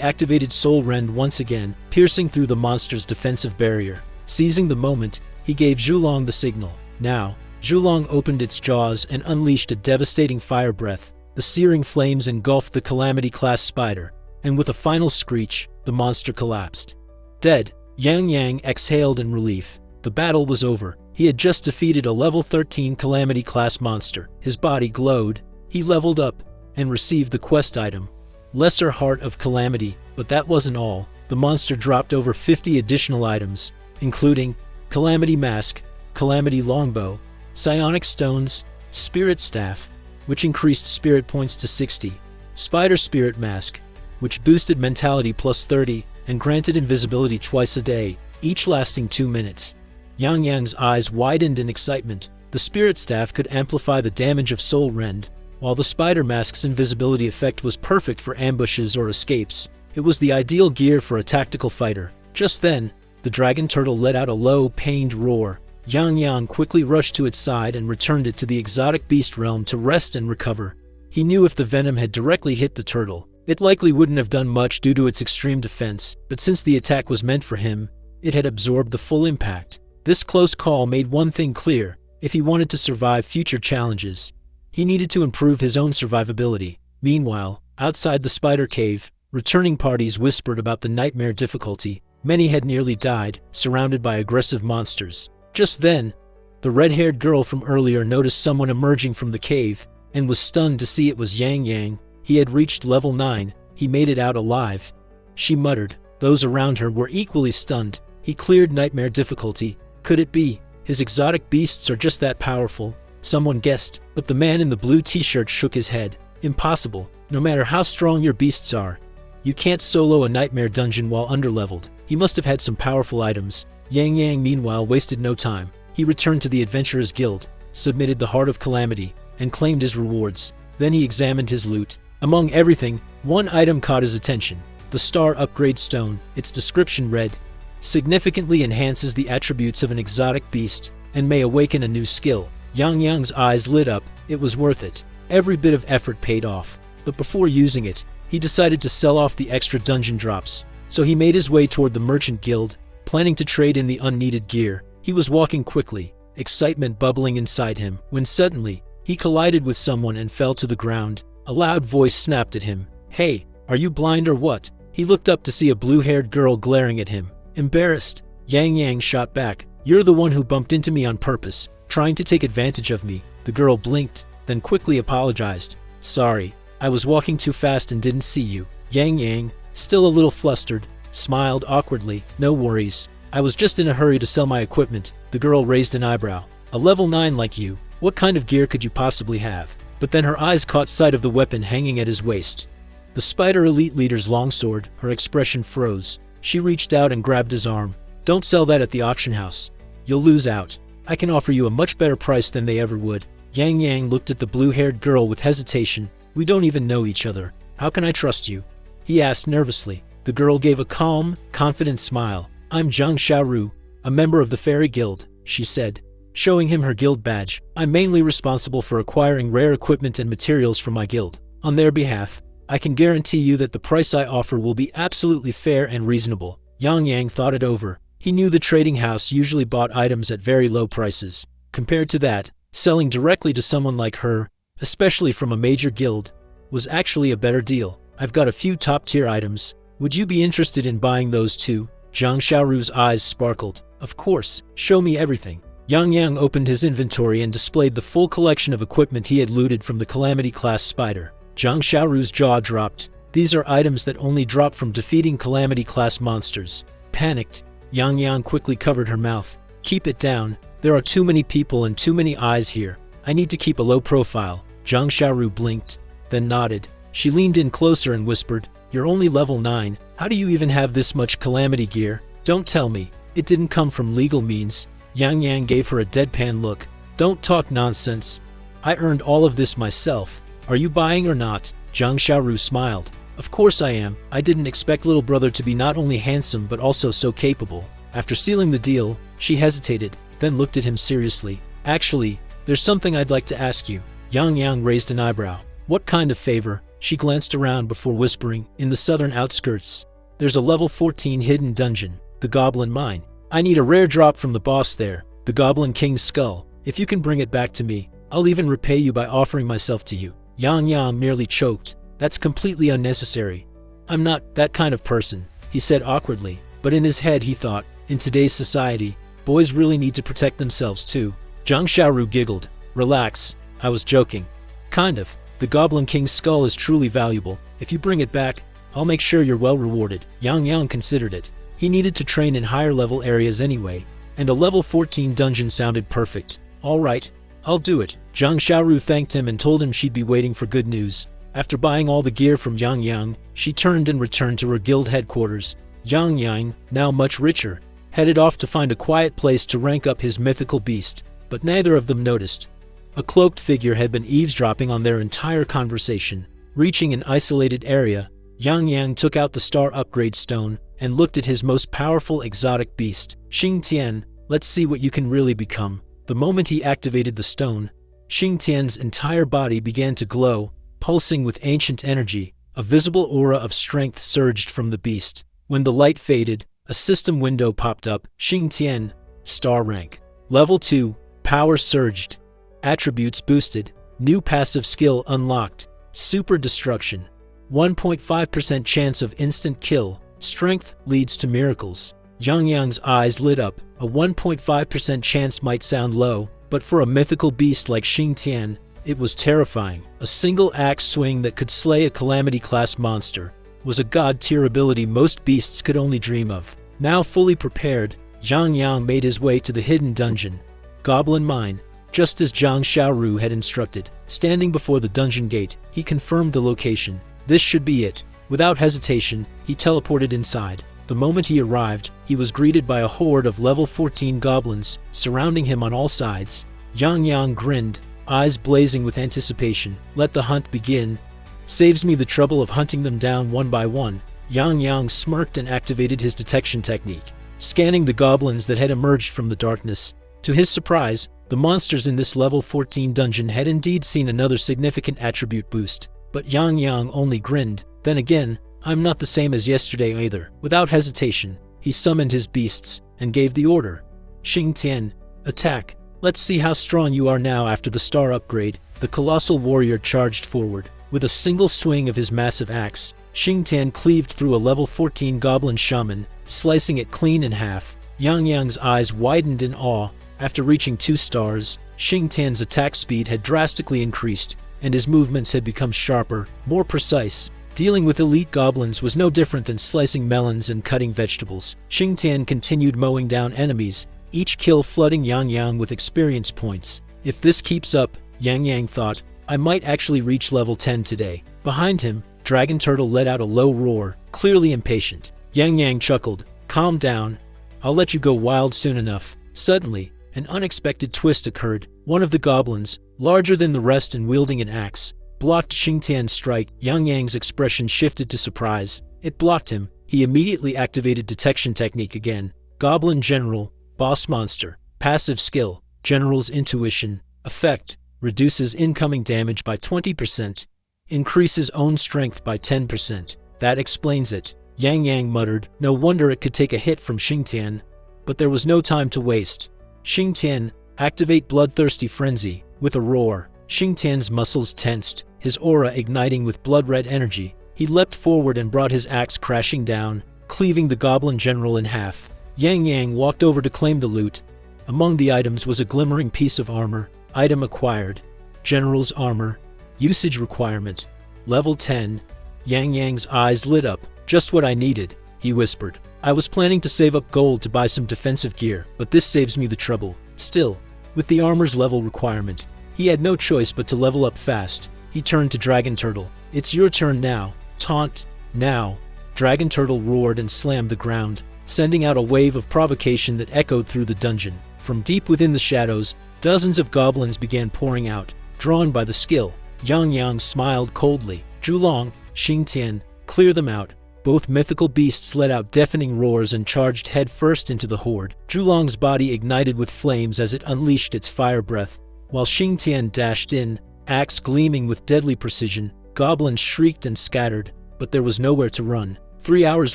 activated Soul Rend once again, piercing through the monster's defensive barrier. Seizing the moment, he gave Zhulong the signal. Now, Zhulong opened its jaws and unleashed a devastating fire breath. The searing flames engulfed the Calamity-class spider, and with a final screech, the monster collapsed. Dead, Yang Yang exhaled in relief. The battle was over. He had just defeated a level 13 Calamity-class monster. His body glowed. He leveled up and received the quest item, Lesser Heart of Calamity. But that wasn't all. The monster dropped over 50 additional items, including Calamity Mask, Calamity Longbow, Psionic Stones, Spirit Staff, which increased spirit points to 60, Spider Spirit Mask, which boosted mentality plus 30 and granted invisibility twice a day, each lasting 2 minutes. Yang Yang's eyes widened in excitement. The Spirit Staff could amplify the damage of Soul Rend, while the Spider Mask's invisibility effect was perfect for ambushes or escapes. It was the ideal gear for a tactical fighter. Just then, the dragon turtle let out a low, pained roar. Yang Yang quickly rushed to its side and returned it to the exotic beast realm to rest and recover. He knew if the venom had directly hit the turtle, it likely wouldn't have done much due to its extreme defense, but since the attack was meant for him, it had absorbed the full impact. This close call made one thing clear: if he wanted to survive future challenges, he needed to improve his own survivability. Meanwhile, outside the spider cave, returning parties whispered about the nightmare difficulty. Many had nearly died, surrounded by aggressive monsters. Just then, the red-haired girl from earlier noticed someone emerging from the cave, and was stunned to see it was Yang Yang. He had reached level 9, he made it out alive. She muttered. Those around her were equally stunned. He cleared nightmare difficulty. Could it be? His exotic beasts are just that powerful, someone guessed, but the man in the blue t-shirt shook his head. Impossible. No matter how strong your beasts are, you can't solo a nightmare dungeon while underleveled. He must have had some powerful items. Yang Yang meanwhile wasted no time. He returned to the Adventurers Guild, submitted the Heart of Calamity, and claimed his rewards. Then he examined his loot. Among everything, one item caught his attention: the Star Upgrade Stone. Its description read, "Significantly enhances the attributes of an exotic beast, and may awaken a new skill." Yang Yang's eyes lit up. It was worth it. Every bit of effort paid off. But before using it, he decided to sell off the extra dungeon drops. So he made his way toward the Merchant Guild, planning to trade in the unneeded gear. He was walking quickly, excitement bubbling inside him, when suddenly, he collided with someone and fell to the ground. A loud voice snapped at him. "Hey, are you blind or what?" He looked up to see a blue-haired girl glaring at him. Embarrassed, Yang Yang shot back. "You're the one who bumped into me on purpose, trying to take advantage of me." The girl blinked, then quickly apologized. "Sorry, I was walking too fast and didn't see you." Yang Yang, still a little flustered, smiled awkwardly. "No worries. I was just in a hurry to sell my equipment." The girl raised an eyebrow. "A level 9 like you, what kind of gear could you possibly have?" But then her eyes caught sight of the weapon hanging at his waist. The Spider Elite Leader's longsword. Her expression froze. She reached out and grabbed his arm. "Don't sell that at the auction house. You'll lose out. I can offer you a much better price than they ever would." Yang Yang looked at the blue-haired girl with hesitation. "We don't even know each other. How can I trust you?" he asked nervously. The girl gave a calm, confident smile. "I'm Zhang Xiaoru, a member of the Fairy Guild," she said, showing him her guild badge. "I'm mainly responsible for acquiring rare equipment and materials for my guild. On their behalf, I can guarantee you that the price I offer will be absolutely fair and reasonable." Yang Yang thought it over. He knew the trading house usually bought items at very low prices. Compared to that, selling directly to someone like her, especially from a major guild, was actually a better deal. "I've got a few top-tier items. Would you be interested in buying those too?" Zhang Xiaoru's eyes sparkled. "Of course, show me everything." Yang Yang opened his inventory and displayed the full collection of equipment he had looted from the Calamity-class spider. Zhang Xiaoru's jaw dropped. These are items that only drop from defeating Calamity-class monsters. Panicked, Yang Yang quickly covered her mouth. "Keep it down. There are too many people and too many eyes here. I need to keep a low profile." Zhang Xiaoru blinked, then nodded. She leaned in closer and whispered, "You're only level 9. How do you even have this much Calamity gear? Don't tell me it didn't come from legal means." Yang Yang gave her a deadpan look. "Don't talk nonsense. I earned all of this myself. Are you buying or not?" Zhang Xiaoru smiled. "Of course I am. I didn't expect little brother to be not only handsome but also so capable." After sealing the deal, she hesitated, then looked at him seriously. "Actually, there's something I'd like to ask you." Yang Yang raised an eyebrow. "What kind of favor?" She glanced around before whispering. "In the southern outskirts, there's a level 14 hidden dungeon, the Goblin Mine. I need a rare drop from the boss there, the Goblin King's skull. If you can bring it back to me, I'll even repay you by offering myself to you." Yang Yang merely choked. "That's completely unnecessary. I'm not that kind of person," he said awkwardly. But in his head he thought, in today's society, boys really need to protect themselves too. Zhang Xiaoru giggled. "Relax, I was joking." "Kind of. The Goblin King's skull is truly valuable. If you bring it back, I'll make sure you're well rewarded. Yang Yang considered it. He needed to train in higher level areas anyway, and a level 14 dungeon sounded perfect. All right, I'll do it. Zhang Xiaoru thanked him and told him she'd be waiting for good news. After buying all the gear from Yang Yang, she turned and returned to her guild headquarters. Yang Yang, now much richer, headed off to find a quiet place to rank up his mythical beast, but neither of them noticed. A cloaked figure had been eavesdropping on their entire conversation. Reaching an isolated area, Yang Yang took out the star upgrade stone and looked at his most powerful exotic beast. Xing Tian, let's see what you can really become. The moment he activated the stone, Xing Tian's entire body began to glow, pulsing with ancient energy. A visible aura of strength surged from the beast. When the light faded, a system window popped up. Xing Tian, star rank. Level 2, power surged. Attributes boosted. New passive skill unlocked. Super destruction. 1.5% chance of instant kill. Strength leads to miracles. Yang Yang's eyes lit up. A 1.5% chance might sound low, but for a mythical beast like Xing Tian, it was terrifying. A single axe swing that could slay a calamity-class monster was a god-tier ability most beasts could only dream of. Now fully prepared, Yang Yang made his way to the hidden dungeon, Goblin Mine, just as Zhang Xiaoru had instructed. Standing before the dungeon gate, he confirmed the location. This should be it. Without hesitation, he teleported inside. The moment he arrived, he was greeted by a horde of level 14 goblins, surrounding him on all sides. Yang Yang grinned, eyes blazing with anticipation. Let the hunt begin. Saves me the trouble of hunting them down one by one. Yang Yang smirked and activated his detection technique, scanning the goblins that had emerged from the darkness. To his surprise, the monsters in this level 14 dungeon had indeed seen another significant attribute boost. But Yang Yang only grinned. Then again, I'm not the same as yesterday either. Without hesitation, he summoned his beasts and gave the order. Xing Tian, attack. Let's see how strong you are now after the star upgrade. The colossal warrior charged forward. With a single swing of his massive axe, Xing Tian cleaved through a level 14 goblin shaman, slicing it clean in half. Yang Yang's eyes widened in awe. After reaching 2 stars, Xing Tian's attack speed had drastically increased, and his movements had become sharper, more precise. Dealing with elite goblins was no different than slicing melons and cutting vegetables. Xing Tian continued mowing down enemies, each kill flooding Yang Yang with experience points. If this keeps up, Yang Yang thought, I might actually reach level 10 today. Behind him, Dragon Turtle let out a low roar, clearly impatient. Yang Yang chuckled, calm down. I'll let you go wild soon enough. Suddenly, an unexpected twist occurred. One of the goblins, larger than the rest and wielding an axe, blocked Xing Tian's strike. Yang Yang's expression shifted to surprise. It blocked him. He immediately activated detection technique again. Goblin General, boss monster, passive skill, General's intuition, effect, reduces incoming damage by 20%, increases own strength by 10%. That explains it. Yang Yang muttered. No wonder it could take a hit from Xing Tian. But there was no time to waste. Xing Tian, activate Bloodthirsty Frenzy. With a roar, Xing Tian's muscles tensed, his aura igniting with blood-red energy. He leapt forward and brought his axe crashing down, cleaving the goblin general in half. Yang Yang walked over to claim the loot. Among the items was a glimmering piece of armor. Item acquired. General's armor. Usage requirement. Level 10. Yang Yang's eyes lit up. Just what I needed, he whispered. I was planning to save up gold to buy some defensive gear, but this saves me the trouble. Still, with the armor's level requirement, he had no choice but to level up fast. He turned to Dragon Turtle. It's your turn now. Taunt. Now. Dragon Turtle roared and slammed the ground, sending out a wave of provocation that echoed through the dungeon. From deep within the shadows, dozens of goblins began pouring out, drawn by the skill. Yang Yang smiled coldly. Zhulong, Xing Tian, clear them out. Both mythical beasts let out deafening roars and charged headfirst into the horde. Zhulong's body ignited with flames as it unleashed its fire breath, while Xing Tian dashed in, axe gleaming with deadly precision. Goblins shrieked and scattered, but there was nowhere to run. 3 hours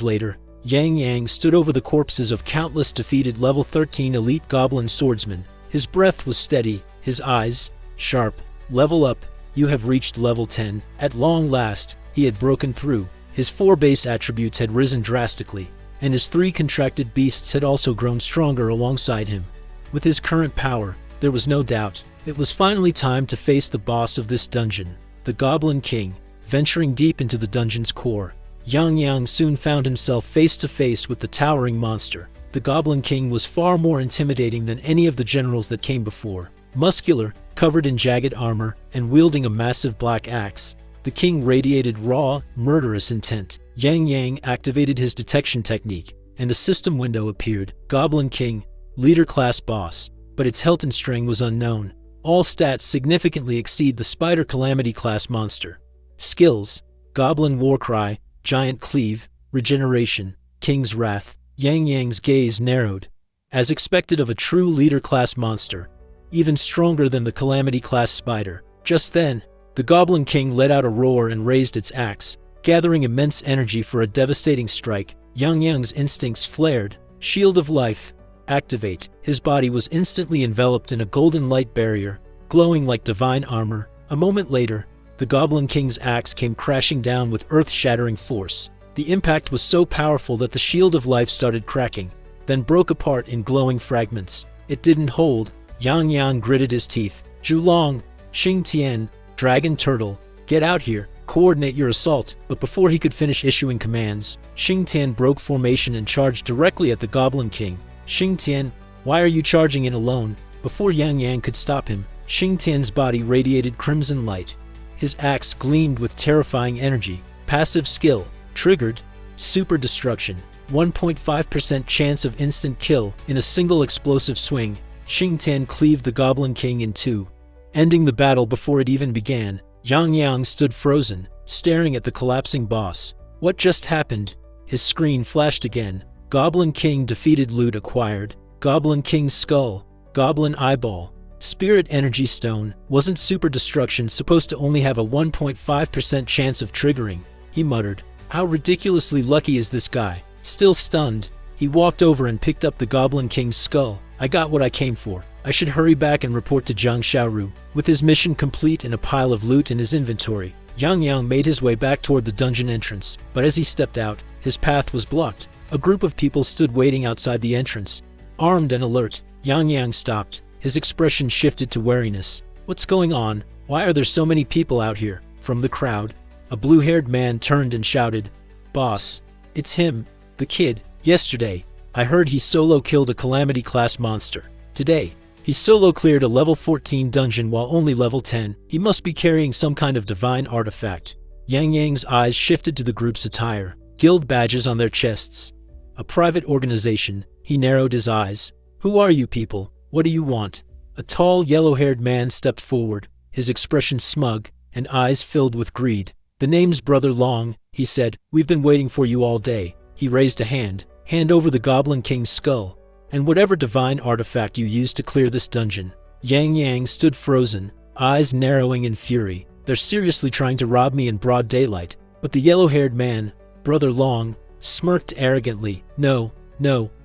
later, Yang Yang stood over the corpses of countless defeated level 13 elite goblin swordsmen. His breath was steady, his eyes sharp. Level up, you have reached level 10. At long last, he had broken through. His 4 base attributes had risen drastically, and his 3 contracted beasts had also grown stronger alongside him. With his current power, there was no doubt. It was finally time to face the boss of this dungeon, the Goblin King. Venturing deep into the dungeon's core, Yang soon found himself face to face with the towering monster. The Goblin King was far more intimidating than any of the generals that came before. Muscular, covered in jagged armor, and wielding a massive black axe, the king radiated raw, murderous intent. Yang activated his detection technique, and a system window appeared. Goblin King, leader class boss, but its Helton string was unknown. All stats significantly exceed the Spider Calamity class monster. Skills: Goblin Warcry, Giant Cleave, Regeneration, King's Wrath. Yang's gaze narrowed. As expected of a true leader class monster, even stronger than the Calamity class spider. Just then, the Goblin King let out a roar and raised its axe, gathering immense energy for a devastating strike. Yang's instincts flared. Shield of Life, activate. His body was instantly enveloped in a golden light barrier, glowing like divine armor. A moment later, the Goblin King's axe came crashing down with earth-shattering force. The impact was so powerful that the Shield of Life started cracking, then broke apart in glowing fragments. It didn't hold. Yang gritted his teeth. Zhulong, Xing Tian, Dragon Turtle, get out here, coordinate your assault. But before he could finish issuing commands, Xing Tian broke formation and charged directly at the Goblin King. Xing Tian, why are you charging in alone? Before Yang could stop him, Xing Tian's body radiated crimson light. His axe gleamed with terrifying energy. Passive skill triggered. Super Destruction, 1.5% chance of instant kill in a single explosive swing. Xing Tian cleaved the Goblin King in two, ending the battle before it even began. Yang stood frozen, staring at the collapsing boss. What just happened? His screen flashed again. Goblin King defeated. Loot acquired. Goblin King's skull, Goblin Eyeball, Spirit Energy Stone. Wasn't Super Destruction supposed to only have a 1.5% chance of triggering? He muttered. How ridiculously lucky is this guy? Still stunned, he walked over and picked up the Goblin King's skull. I got what I came for. I should hurry back and report to Zhang Xiaoru. With his mission complete and a pile of loot in his inventory, Yang made his way back toward the dungeon entrance. But as he stepped out, his path was blocked. A group of people stood waiting outside the entrance, armed and alert. Yang stopped. His expression shifted to wariness. What's going on? Why are there so many people out here? From the crowd, a blue-haired man turned and shouted, "Boss, it's him, the kid. Yesterday, I heard he solo killed a Calamity-class monster. Today, he solo cleared a level 14 dungeon while only level 10. He must be carrying some kind of divine artifact." Yang's eyes shifted to the group's attire, guild badges on their chests. A private organization. He narrowed his eyes. "Who are you people? What do you want?" A tall, yellow-haired man stepped forward, his expression smug and eyes filled with greed. "The name's Brother Long," he said. "We've been waiting for you all day." He raised a hand. "Hand over the Goblin King's skull, and whatever divine artifact you used to clear this dungeon." Yang stood frozen, eyes narrowing in fury. "They're seriously trying to rob me in broad daylight." But the yellow-haired man, Brother Long, smirked arrogantly. No,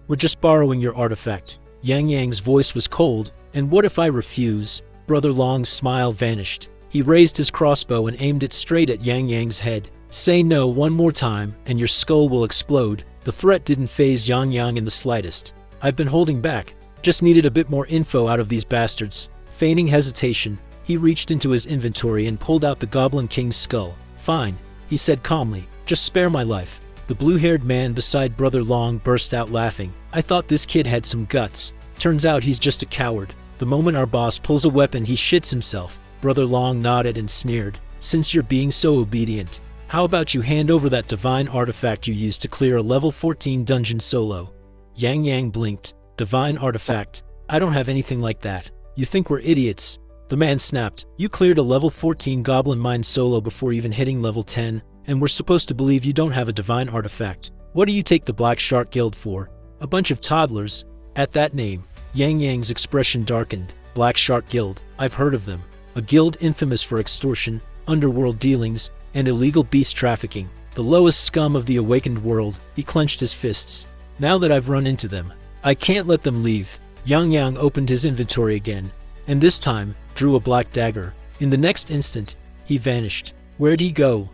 we're just borrowing your artifact." Yang's voice was cold. "And what if I refuse?" Brother Long's smile vanished. He raised his crossbow and aimed it straight at Yang's head. "Say no one more time, and your skull will explode." The threat didn't faze Yang in the slightest. "I've been holding back. Just needed a bit more info out of these bastards." Feigning hesitation, he reached into his inventory and pulled out the Goblin King's skull. "Fine," he said calmly. "Just spare my life." The blue-haired man beside Brother Long burst out laughing. "I thought this kid had some guts. Turns out he's just a coward. The moment our boss pulls a weapon, he shits himself." Brother Long nodded and sneered. "Since you're being so obedient, how about you hand over that divine artifact you used to clear a level 14 dungeon solo?" Yang blinked. "Divine artifact? I don't have anything like that. You think we're idiots?" The man snapped. "You cleared a level 14 goblin mine solo before even hitting level 10, and we're supposed to believe you don't have a divine artifact. What do you take the Black Shark Guild for? A bunch of toddlers?" At that name, Yang's expression darkened. Black Shark Guild. I've heard of them. A guild infamous for extortion, underworld dealings, and illegal beast trafficking. The lowest scum of the awakened world. He clenched his fists. "Now that I've run into them, I can't let them leave." Yang opened his inventory again, and this time, drew a black dagger. In the next instant, he vanished. "Where'd he go?"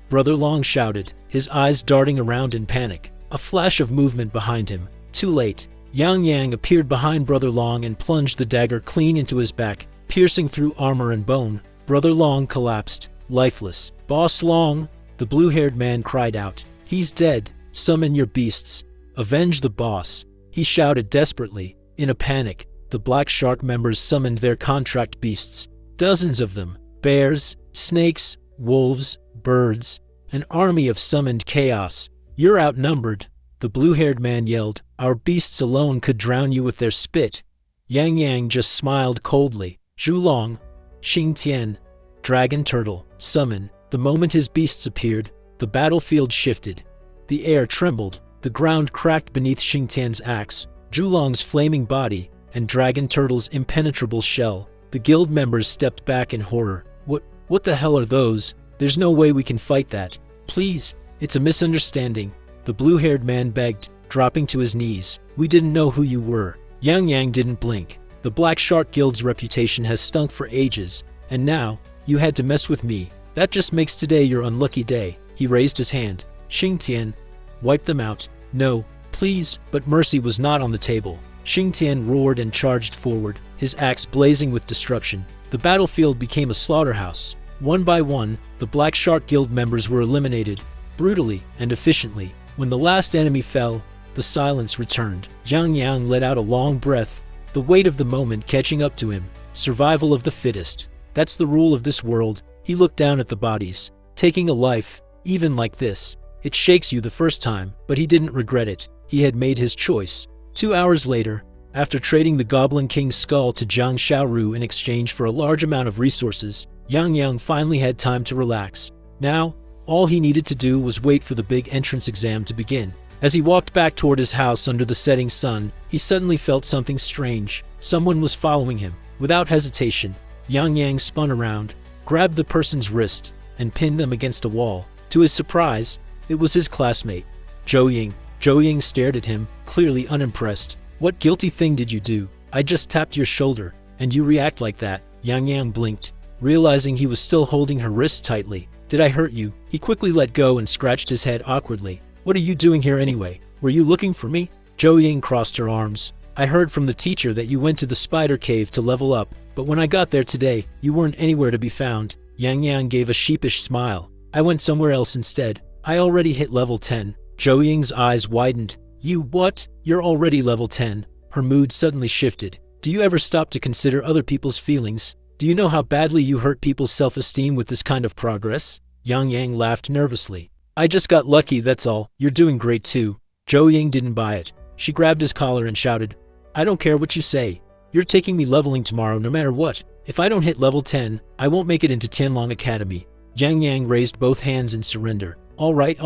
Brother Long shouted, his eyes darting around in panic. A flash of movement behind him. Too late. Yang appeared behind Brother Long and plunged the dagger clean into his back, piercing through armor and bone. Brother Long collapsed, lifeless. "Boss Long!" the blue-haired man cried out. He's dead. Summon your beasts. Avenge the boss. He shouted desperately. In a panic, the Black Shark members summoned their contract beasts. Dozens of them. Bears, snakes, wolves, birds. An army of summoned chaos. You're outnumbered. The blue-haired man yelled. Our beasts alone could drown you with their spit. Yang Yang just smiled coldly. Zhulong, Xingtian, Dragon Turtle, summon. The moment his beasts appeared, the battlefield shifted. The air trembled. The ground cracked beneath Xingtian's axe, Zhulong's flaming body, and Dragon Turtle's impenetrable shell. The guild members stepped back in horror. What the hell are those? There's no way we can fight that. Please, it's a misunderstanding. The blue-haired man begged, dropping to his knees. We didn't know who you were. Yang Yang didn't blink. The Black Shark Guild's reputation has stunk for ages, and now, you had to mess with me. That just makes today your unlucky day. He raised his hand. Xingtian, wipe them out. No, please, but mercy was not on the table. Xingtian roared and charged forward, his axe blazing with destruction. The battlefield became a slaughterhouse. One by one, the Black Shark Guild members were eliminated, brutally and efficiently. When the last enemy fell, the silence returned. Yang Yang let out a long breath, the weight of the moment catching up to him. Survival of the fittest. That's the rule of this world. He looked down at the bodies. Taking a life, even like this, it shakes you the first time, but he didn't regret it. He had made his choice. 2 hours later, after trading the Goblin King's skull to Zhang Xiaoru in exchange for a large amount of resources, Yang Yang finally had time to relax. Now, all he needed to do was wait for the big entrance exam to begin. As he walked back toward his house under the setting sun, he suddenly felt something strange. Someone was following him. Without hesitation, Yang Yang spun around, grabbed the person's wrist, and pinned them against a wall. To his surprise, it was his classmate, Zhou Ying. Zhou Ying stared at him, clearly unimpressed. What guilty thing did you do? I just tapped your shoulder, and you react like that. Yang Yang blinked, realizing he was still holding her wrist tightly. Did I hurt you? He quickly let go and scratched his head awkwardly. What are you doing here anyway? Were you looking for me? Zhou Ying crossed her arms. I heard from the teacher that you went to the spider cave to level up, but when I got there today, you weren't anywhere to be found. Yang Yang gave a sheepish smile. I went somewhere else instead. I already hit level 10. Zhou Ying's eyes widened. You what? You're already level 10. Her mood suddenly shifted. Do you ever stop to consider other people's feelings? Do you know how badly you hurt people's self-esteem with this kind of progress? Yang Yang laughed nervously. I just got lucky, that's all. You're doing great too. Zhou Ying didn't buy it. She grabbed his collar and shouted, I don't care what you say. You're taking me leveling tomorrow no matter what. If I don't hit level 10, I won't make it into Tianlong Academy. Yang Yang raised both hands in surrender. All right,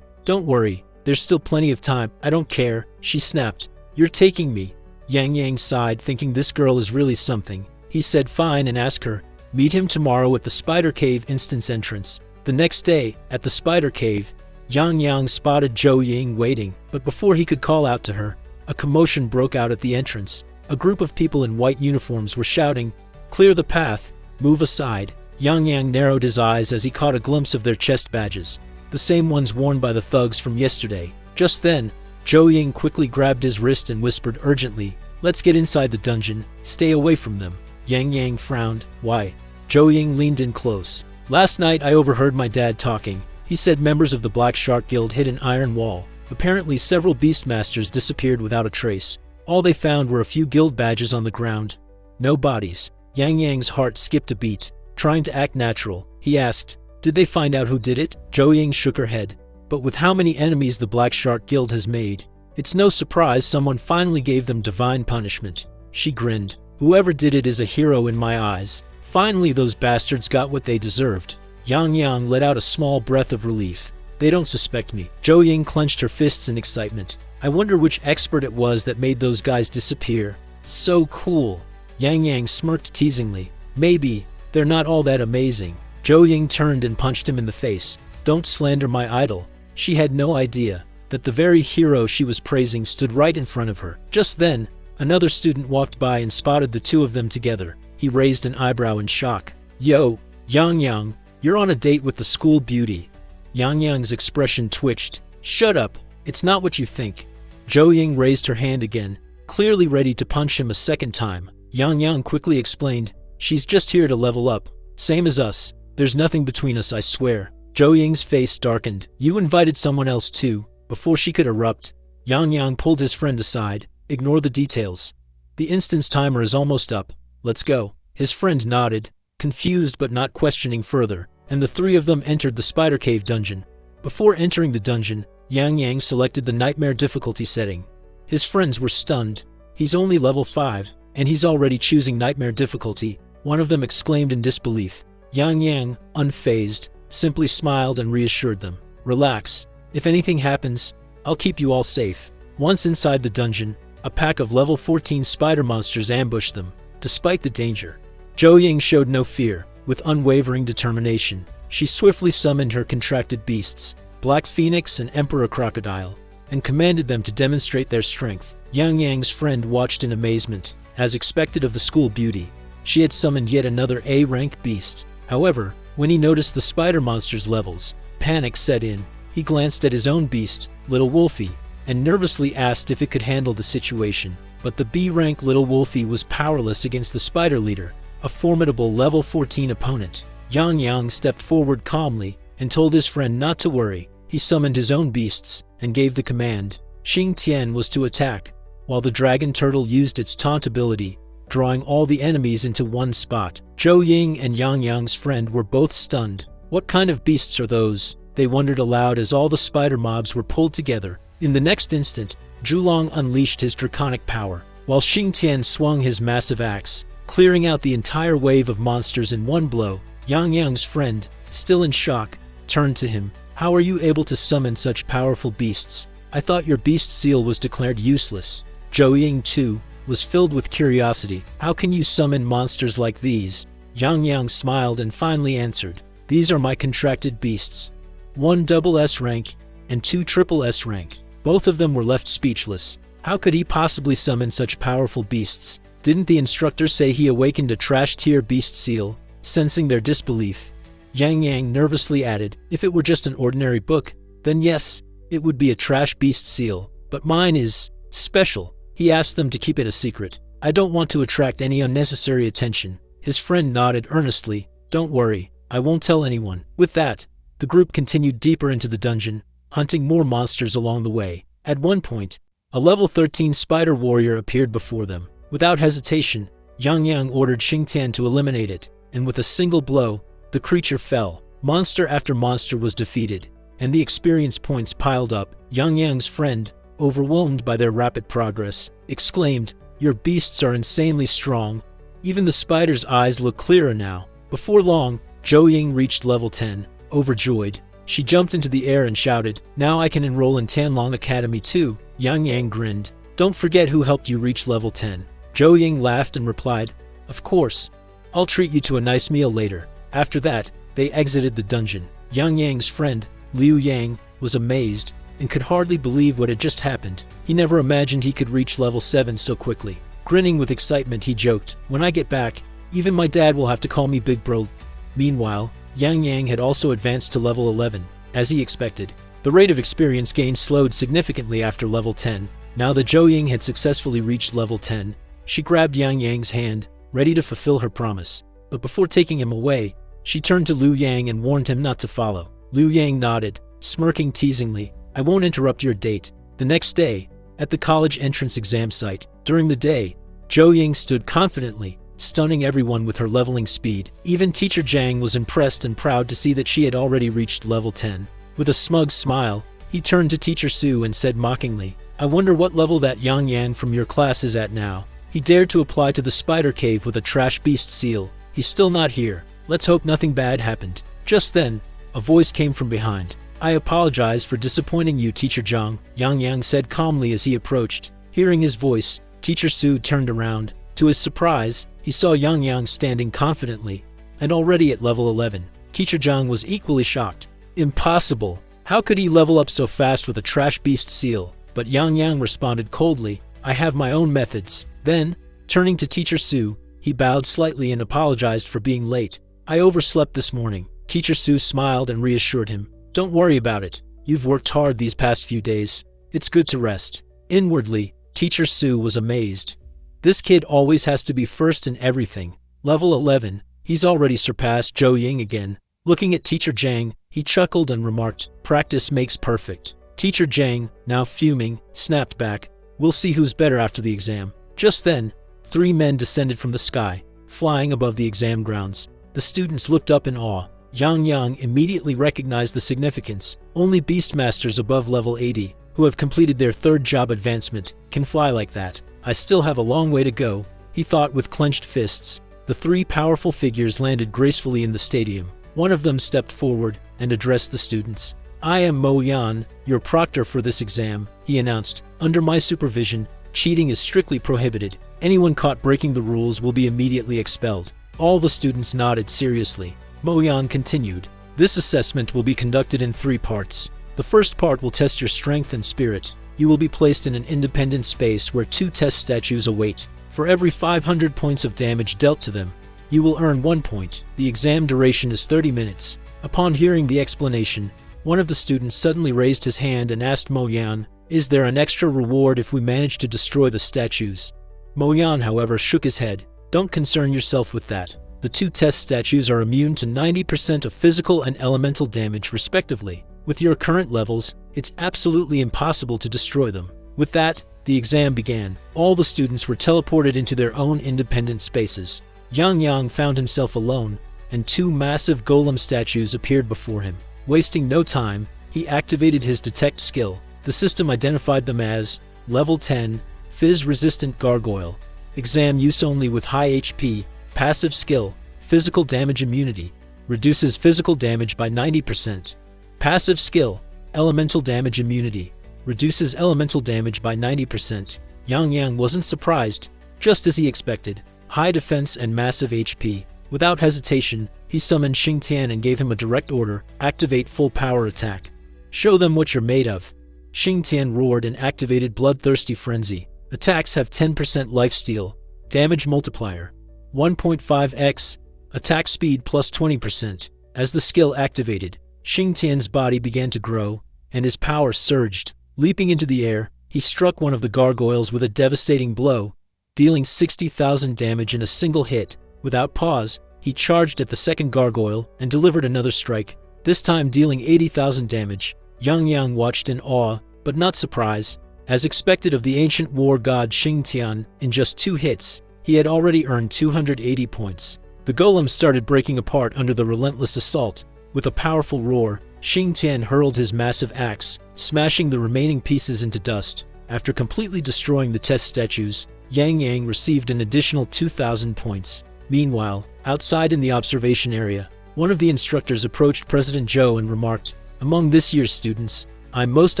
don't worry. There's still plenty of time. I don't care, she snapped. You're taking me. Yang Yang sighed, thinking this girl is really something. He said fine and asked her, meet him tomorrow at the Spider Cave instance entrance. The next day, at the Spider Cave, Yang Yang spotted Zhou Ying waiting, but before he could call out to her, a commotion broke out at the entrance. A group of people in white uniforms were shouting, clear the path, move aside. Yang Yang narrowed his eyes as he caught a glimpse of their chest badges, the same ones worn by the thugs from yesterday. Just then, Zhou Ying quickly grabbed his wrist and whispered urgently, let's get inside the dungeon, stay away from them. Yang Yang frowned. Why? Zhou Ying leaned in close. Last night I overheard my dad talking. He said members of the Black Shark Guild hit an iron wall. Apparently several Beastmasters disappeared without a trace. All they found were a few guild badges on the ground. No bodies. Yang Yang's heart skipped a beat. Trying to act natural, he asked, did they find out who did it? Zhou Ying shook her head. But with how many enemies the Black Shark Guild has made, it's no surprise someone finally gave them divine punishment. She grinned. Whoever did it is a hero in my eyes. Finally those bastards got what they deserved. Yang Yang let out a small breath of relief. They don't suspect me. Zhou Ying clenched her fists in excitement. I wonder which expert it was that made those guys disappear. So cool. Yang Yang smirked teasingly. Maybe they're not all that amazing. Zhou Ying turned and punched him in the face. Don't slander my idol. She had no idea that the very hero she was praising stood right in front of her. Just then, another student walked by and spotted the two of them together. He raised an eyebrow in shock. Yo, Yang Yang, you're on a date with the school beauty. Yang Yang's expression twitched. Shut up, it's not what you think. Zhou Ying raised her hand again, clearly ready to punch him a second time. Yang Yang quickly explained, she's just here to level up. Same as us. There's nothing between us, I swear. Zhou Ying's face darkened. You invited someone else too. Before she could erupt, Yang pulled his friend aside. Ignore the details. The instance timer is almost up. Let's go. His friend nodded, confused but not questioning further, and the three of them entered the spider cave dungeon. Before entering the dungeon, Yang selected the nightmare difficulty setting. His friends were stunned. He's only level 5, and he's already choosing nightmare difficulty. One of them exclaimed in disbelief. Yang, unfazed, simply smiled and reassured them. Relax. If anything happens, I'll keep you all safe. Once inside the dungeon, a pack of level 14 spider monsters ambushed them. Despite the danger, Zhou Ying showed no fear. With unwavering determination, she swiftly summoned her contracted beasts, Black Phoenix and Emperor Crocodile, and commanded them to demonstrate their strength. Yang's friend watched in amazement. As expected of the school beauty, she had summoned yet another A-rank beast. However, when he noticed the spider monster's levels, panic set in. He glanced at his own beast, Little Wolfie, and nervously asked if it could handle the situation. But the B-rank Little Wolfie was powerless against the spider leader, a formidable level 14 opponent. Yang stepped forward calmly and told his friend not to worry. He summoned his own beasts and gave the command. Xing Tian was to attack, while the dragon turtle used its taunt ability, drawing all the enemies into one spot. Zhou Ying and Yang's friend were both stunned. What kind of beasts are those? They wondered aloud as all the spider mobs were pulled together. In the next instant, Zhulong unleashed his draconic power, while Xing Tian swung his massive axe, clearing out the entire wave of monsters in one blow. Yang's friend, still in shock, turned to him. How are you able to summon such powerful beasts? I thought your beast seal was declared useless. Zhou Ying, too, was filled with curiosity. How can you summon monsters like these? Yang smiled and finally answered. These are my contracted beasts. 1 double S rank and 2 triple S rank. Both of them were left speechless. How could he possibly summon such powerful beasts? Didn't the instructor say he awakened a trash-tier beast seal? Sensing their disbelief, Yang nervously added, if it were just an ordinary book, then yes, it would be a trash beast seal, but mine is special. He asked them to keep it a secret. I don't want to attract any unnecessary attention. His friend nodded earnestly. Don't worry, I won't tell anyone. With that, the group continued deeper into the dungeon, hunting more monsters along the way. At one point, a level 13 spider warrior appeared before them. Without hesitation, Yang ordered Xing Tian to eliminate it, and with a single blow, the creature fell. Monster after monster was defeated, and the experience points piled up. Yang's friend, overwhelmed by their rapid progress, exclaimed, your beasts are insanely strong. Even the spider's eyes look clearer now. Before long, Zhou Ying reached level 10. Overjoyed, she jumped into the air and shouted, now I can enroll in Tianlong Academy too. Yang grinned. Don't forget who helped you reach level 10. Zhou Ying laughed and replied, of course. I'll treat you to a nice meal later. After that, they exited the dungeon. Yang's friend, Liu Yang, was amazed and could hardly believe what had just happened. He never imagined he could reach level 7 so quickly. Grinning with excitement, he joked, when I get back, even my dad will have to call me Big Bro. Meanwhile, Yang had also advanced to level 11. As he expected, the rate of experience gain slowed significantly after level 10. Now that Zhou Ying had successfully reached level 10, she grabbed Yang's hand, ready to fulfill her promise. But before taking him away, she turned to Liu Yang and warned him not to follow. Liu Yang nodded, smirking teasingly. I won't interrupt your date. The next day, at the college entrance exam site, during the day, Zhou Ying stood confidently, stunning everyone with her leveling speed. Even Teacher Zhang was impressed and proud to see that she had already reached level 10. With a smug smile, he turned to Teacher Su and said mockingly, I wonder what level that Yang from your class is at now. He dared to apply to the spider cave with a trash beast seal. He's still not here. Let's hope nothing bad happened. Just then, a voice came from behind. I apologize for disappointing you, Teacher Zhang, Yang said calmly as he approached. Hearing his voice, Teacher Su turned around. To his surprise, he saw Yang standing confidently, and already at level 11. Teacher Zhang was equally shocked. Impossible! How could he level up so fast with a trash beast seal? But Yang responded coldly, I have my own methods. Then, turning to Teacher Su, he bowed slightly and apologized for being late. I overslept this morning. Teacher Su smiled and reassured him. Don't worry about it. You've worked hard these past few days. It's good to rest. Inwardly, Teacher Su was amazed. This kid always has to be first in everything. Level 11, he's already surpassed Zhou Ying again. Looking at Teacher Zhang, He chuckled and remarked, "Practice makes perfect." Teacher Zhang, now fuming, snapped back, "We'll see who's better after the exam." Just then, 3 men descended from the sky, flying above the exam grounds. The students looked up in awe. Yang immediately recognized the significance. Only Beastmasters above level 80, who have completed their 3rd job advancement, can fly like that. I still have a long way to go, he thought with clenched fists. The 3 powerful figures landed gracefully in the stadium. One of them stepped forward and addressed the students. "I am Mo Yan, your proctor for this exam," he announced. "Under my supervision, cheating is strictly prohibited. Anyone caught breaking the rules will be immediately expelled." All the students nodded seriously. Mo Yan continued, "This assessment will be conducted in 3 parts. The first part will test your strength and spirit. You will be placed in an independent space where 2 test statues await. For every 500 points of damage dealt to them, you will earn 1 point. The exam duration is 30 minutes. Upon hearing the explanation, one of the students suddenly raised his hand and asked Mo Yan, "Is there an extra reward if we manage to destroy the statues?" Mo Yan, however, shook his head. "Don't concern yourself with that. The 2 test statues are immune to 90% of physical and elemental damage respectively. With your current levels, it's absolutely impossible to destroy them." With that, the exam began. All the students were teleported into their own independent spaces. Yang found himself alone, and 2 massive golem statues appeared before him. Wasting no time, he activated his detect skill. The system identified them as Level 10, Fizz-Resistant Gargoyle. Exam use only with high HP. Passive skill, Physical Damage Immunity. Reduces physical damage by 90%. Passive skill, Elemental Damage Immunity. Reduces elemental damage by 90%. Yang wasn't surprised, just as he expected. High defense and massive HP. Without hesitation, he summoned Xingtian and gave him a direct order, activate full power attack. "Show them what you're made of." Xingtian roared and activated Bloodthirsty Frenzy. Attacks have 10% lifesteal. Damage multiplier 1.5x. Attack speed plus 20%. As the skill activated, Xingtian's body began to grow, and his power surged. Leaping into the air, he struck one of the gargoyles with a devastating blow, dealing 60,000 damage in a single hit. Without pause, he charged at the second gargoyle and delivered another strike, this time dealing 80,000 damage. Yang watched in awe, but not surprise. As expected of the ancient war god Xingtian, in just 2 hits, he had already earned 280 points. The golems started breaking apart under the relentless assault. With a powerful roar, Xingtian hurled his massive axe, smashing the remaining pieces into dust. After completely destroying the test statues, Yang received an additional 2,000 points. Meanwhile, outside in the observation area, one of the instructors approached President Zhou and remarked, "Among this year's students, I'm most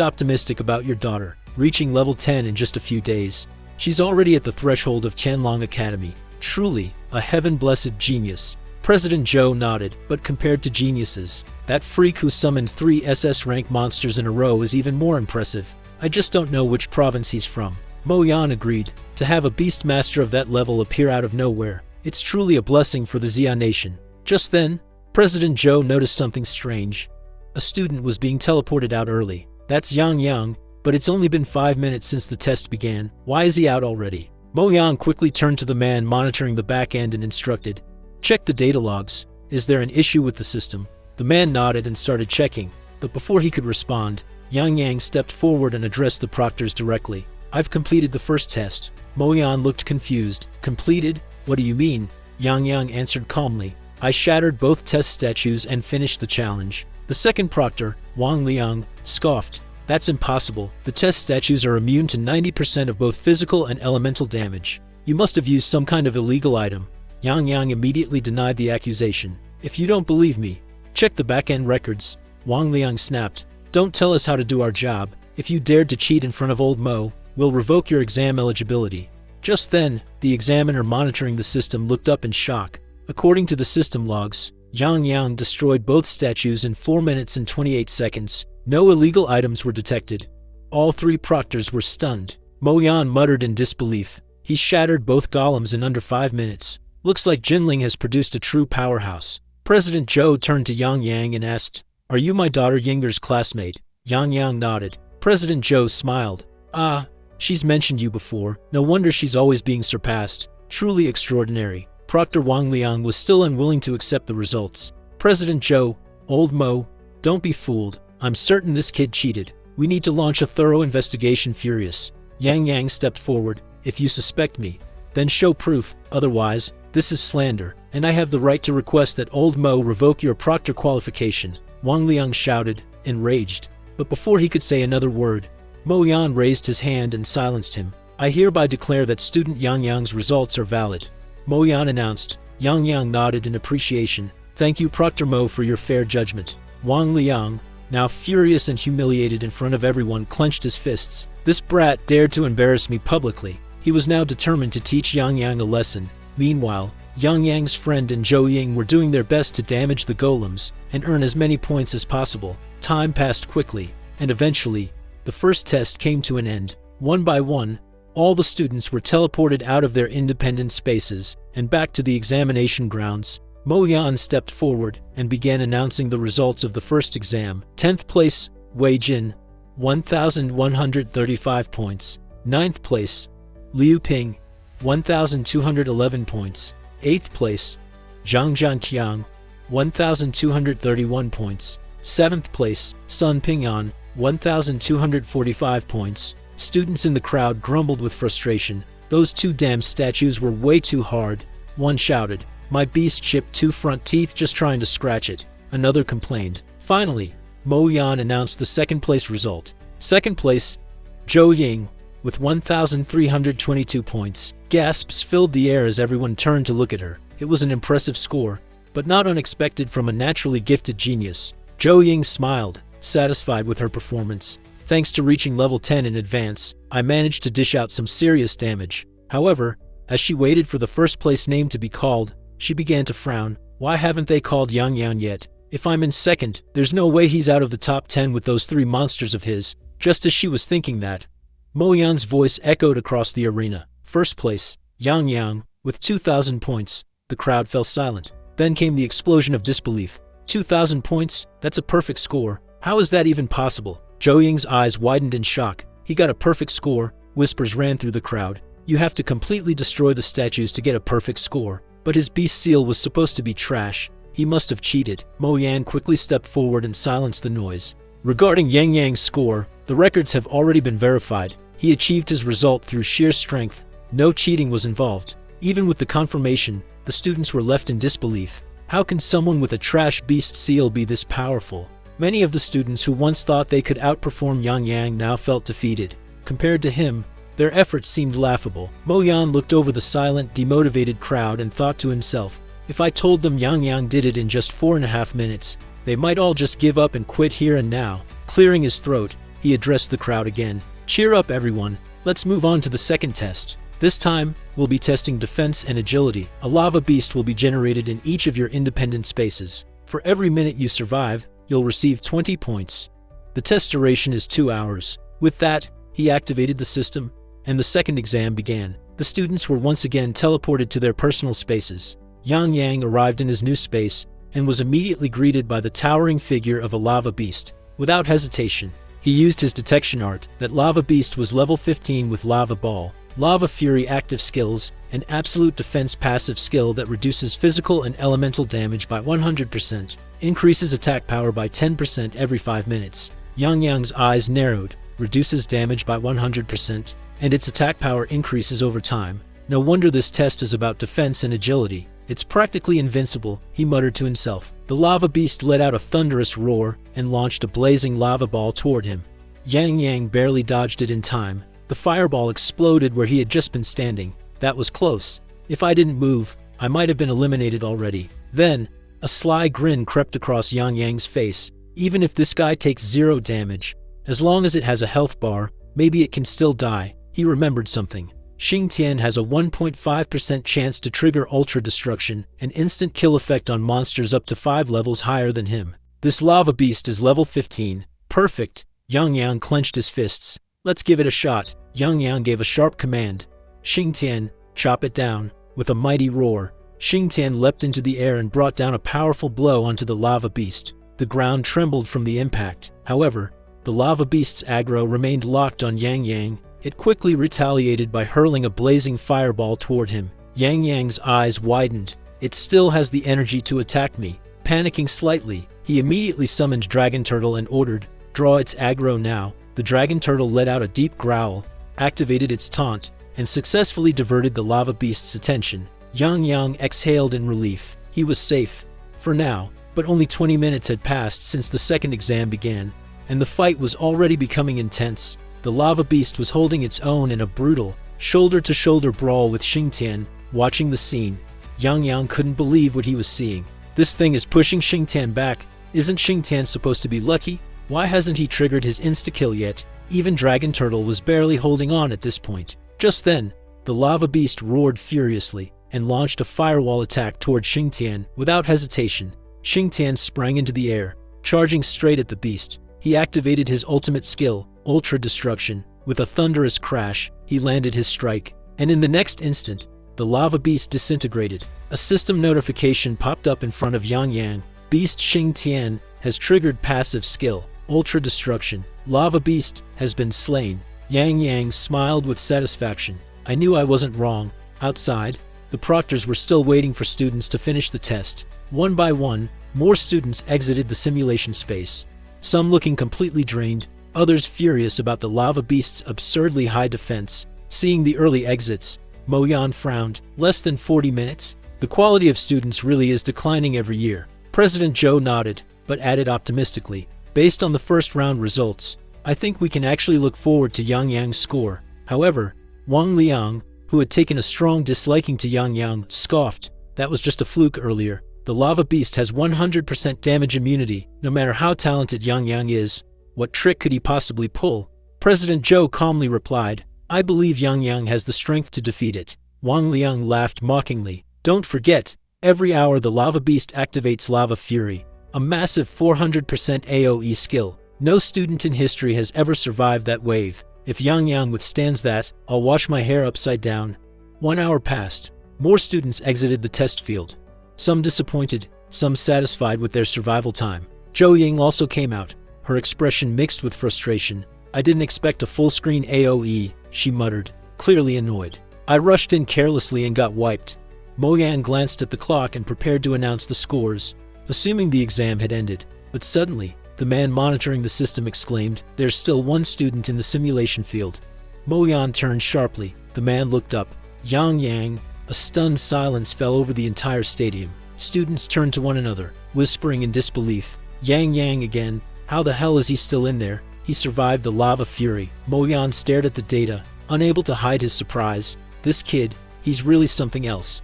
optimistic about your daughter, reaching level 10 in just a few days. She's already at the threshold of Qianlong Academy. Truly, a heaven-blessed genius." President Zhou nodded, but compared to geniuses, that freak who summoned 3 SS-rank monsters in a row is even more impressive. "I just don't know which province he's from." Mo Yan agreed. To have a beastmaster of that level appear out of nowhere, it's truly a blessing for the Xia nation. Just then, President Zhou noticed something strange. A student was being teleported out early. That's Yang, but it's only been 5 minutes since the test began. Why is he out already? Mo Yan quickly turned to the man monitoring the back end and instructed, "Check the data logs. Is there an issue with the system?" The man nodded and started checking, but before he could respond, Yang stepped forward and addressed the proctors directly. "I've completed the first test." Mo Yan looked confused. "Completed? What do you mean?" Yang answered calmly. "I shattered both test statues and finished the challenge." The second proctor, Wang Liang, scoffed. "That's impossible. The test statues are immune to 90% of both physical and elemental damage. You must have used some kind of illegal item." Yang immediately denied the accusation. "If you don't believe me, check the back-end records." Wang Liang snapped. "Don't tell us how to do our job. If you dared to cheat in front of old Mo, we'll revoke your exam eligibility." Just then, the examiner monitoring the system looked up in shock. According to the system logs, Yang destroyed both statues in 4 minutes and 28 seconds. No illegal items were detected. All 3 proctors were stunned. Mo Yan muttered in disbelief. He shattered both golems in under 5 minutes. Looks like Jinling has produced a true powerhouse. President Zhou turned to Yang and asked, "Are you my daughter Yinger's classmate?" Yang nodded. President Zhou smiled. "Ah, she's mentioned you before. No wonder she's always being surpassed. Truly extraordinary." Proctor Wang Liang was still unwilling to accept the results. President Zhou, old Mo, Don't be fooled. I'm certain this kid cheated. We need to launch a thorough investigation. Furious, Yang Yang stepped forward. If you suspect me, then show proof. Otherwise, this is slander, and I have the right to request that old Mo revoke your proctor qualification. Wang Liang shouted, enraged. But before he could say another word, Mo Yan raised his hand and silenced him. I hereby declare that student Yang Yang's results are valid. Mo Yan announced. Yang Yang nodded in appreciation. Thank you, Proctor Mo, for your fair judgment. Wang Liang, now furious and humiliated in front of everyone, clenched his fists. This brat dared to embarrass me publicly. He was now determined to teach Yang Yang a lesson. Meanwhile, Yang Yang's friend and Zhou Ying were doing their best to damage the golems and earn as many points as possible. Time passed quickly, and eventually, the first test came to an end. One by one, all the students were teleported out of their independent spaces and back to the examination grounds. Mo Yan stepped forward and began announcing the results of the first exam. 10th place, Wei Jin, 1,135 points. 9th place, Liu Ping, 1,211 points. 8th place, Zhang Zhangqiang, 1,231 points. 7th place, Sun Ping'an, 1,245 points. Students in the crowd grumbled with frustration. Those two damn statues were way too hard. One shouted, my beast chipped 2 front teeth just trying to scratch it. Another complained. Finally, Mo Yan announced the second place result. Second place, Zhou Ying, with 1,322 points. Gasps filled the air as everyone turned to look at her. It was an impressive score, but not unexpected from a naturally gifted genius. Zhou Ying smiled, satisfied with her performance. Thanks to reaching level 10 in advance, I managed to dish out some serious damage. However, as she waited for the first place name to be called, she began to frown. Why haven't they called Yang Yang yet? If I'm in second, there's no way he's out of the top 10 with those 3 monsters of his. Just as she was thinking that, Mo Yan's voice echoed across the arena. First place, Yang Yang, with 2,000 points. The crowd fell silent. Then came the explosion of disbelief. 2,000 points? That's a perfect score. How is that even possible? Zhou Ying's eyes widened in shock. He got a perfect score. Whispers ran through the crowd. You have to completely destroy the statues to get a perfect score. But his beast seal was supposed to be trash. He must have cheated. Mo Yan quickly stepped forward and silenced the noise. Regarding Yang Yang's score, the records have already been verified. He achieved his result through sheer strength. No cheating was involved. Even with the confirmation, the students were left in disbelief. How can someone with a trash beast seal be this powerful? Many of the students who once thought they could outperform Yang Yang now felt defeated. Compared to him, their efforts seemed laughable. Mo Yan looked over the silent, demotivated crowd and thought to himself, if I told them Yang Yang did it in just 4.5 minutes, they might all just give up and quit here and now. Clearing his throat, he addressed the crowd again. Cheer up, everyone. Let's move on to the second test. This time, we'll be testing defense and agility. A lava beast will be generated in each of your independent spaces. For every minute you survive, you'll receive 20 points. The test duration is 2 hours. With that, he activated the system, and the second exam began. The students were once again teleported to their personal spaces. Yang Yang arrived in his new space and was immediately greeted by the towering figure of a lava beast. Without hesitation, he used his detection art. That lava beast was level 15 with Lava Ball, Lava Fury active skills, and Absolute Defense passive skill that reduces physical and elemental damage by 100%, increases attack power by 10% every 5 minutes. Yang Yang's eyes narrowed, reduces damage by 100%, and its attack power increases over time. No wonder this test is about defense and agility. It's practically invincible, he muttered to himself. The lava beast let out a thunderous roar and launched a blazing lava ball toward him. Yang Yang barely dodged it in time. The fireball exploded where he had just been standing. That was close. If I didn't move, I might have been eliminated already. Then, a sly grin crept across Yang Yang's face. Even if this guy takes 0 damage, as long as it has a health bar, maybe it can still die. He remembered something. Xing Tian has a 1.5% chance to trigger Ultra Destruction, an instant kill effect on monsters up to 5 levels higher than him. This lava beast is level 15. Perfect. Yang Yang clenched his fists. Let's give it a shot. Yang Yang gave a sharp command. Xing Tian, chop it down. With a mighty roar, Xing Tian leapt into the air and brought down a powerful blow onto the lava beast. The ground trembled from the impact. However, the lava beast's aggro remained locked on Yang Yang. It quickly retaliated by hurling a blazing fireball toward him. Yang Yang's eyes widened. It still has the energy to attack me. Panicking slightly, He immediately summoned Dragon Turtle and ordered, "Draw its aggro now." The Dragon Turtle let out a deep growl, activated its taunt, and successfully diverted the lava beast's attention. Yang Yang exhaled in relief. He was safe. For now, but only 20 minutes had passed since the second exam began, and the fight was already becoming intense. The lava beast was holding its own in a brutal, shoulder-to-shoulder brawl with Xingtian. Watching the scene, Yang Yang couldn't believe what he was seeing. This thing is pushing Xingtian back. Isn't Xingtian supposed to be lucky? Why hasn't he triggered his insta-kill yet? Even Dragon Turtle was barely holding on at this point. Just then, the lava beast roared furiously and launched a firewall attack toward Xingtian. Without hesitation, Xingtian sprang into the air, charging straight at the beast. He activated his ultimate skill, Ultra Destruction. With a thunderous crash, he landed his strike, and in the next instant, the lava beast disintegrated. A system notification popped up in front of Yang Yang. Beast Xingtian has triggered passive skill, Ultra Destruction. Lava beast has been slain. Yang Yang smiled with satisfaction. I knew I wasn't wrong. Outside, the proctors were still waiting for students to finish the test. One by one, more students exited the simulation space. Some looking completely drained, others furious about the lava beast's absurdly high defense. Seeing the early exits, Mo Yan frowned. Less than 40 minutes? The quality of students really is declining every year. President Zhou nodded, but added optimistically, based on the first round results, I think we can actually look forward to Yang Yang's score. However, Wang Liang, who had taken a strong disliking to Yang Yang, scoffed. That was just a fluke earlier. The lava beast has 100% damage immunity, no matter how talented Yang Yang is. What trick could he possibly pull? President Zhou calmly replied, I believe Yang Yang has the strength to defeat it. Wang Liang laughed mockingly. Don't forget, every hour the lava beast activates Lava Fury, a massive 400% AoE skill. No student in history has ever survived that wave. If Yang Yang withstands that, I'll wash my hair upside down. 1 hour passed. More students exited the test field. Some disappointed, some satisfied with their survival time. Zhou Ying also came out, her expression mixed with frustration. I didn't expect a full-screen AoE, she muttered, clearly annoyed. I rushed in carelessly and got wiped. Mo Yan glanced at the clock and prepared to announce the scores, assuming the exam had ended. But suddenly, the man monitoring the system exclaimed, There's still one student in the simulation field. Mo Yan turned sharply. The man looked up. Yang Yang. A stunned silence fell over the entire stadium. Students turned to one another, whispering in disbelief. Yang Yang again. How the hell is he still in there? He survived the lava fury. Mo Yan stared at the data, unable to hide his surprise. This kid, he's really something else.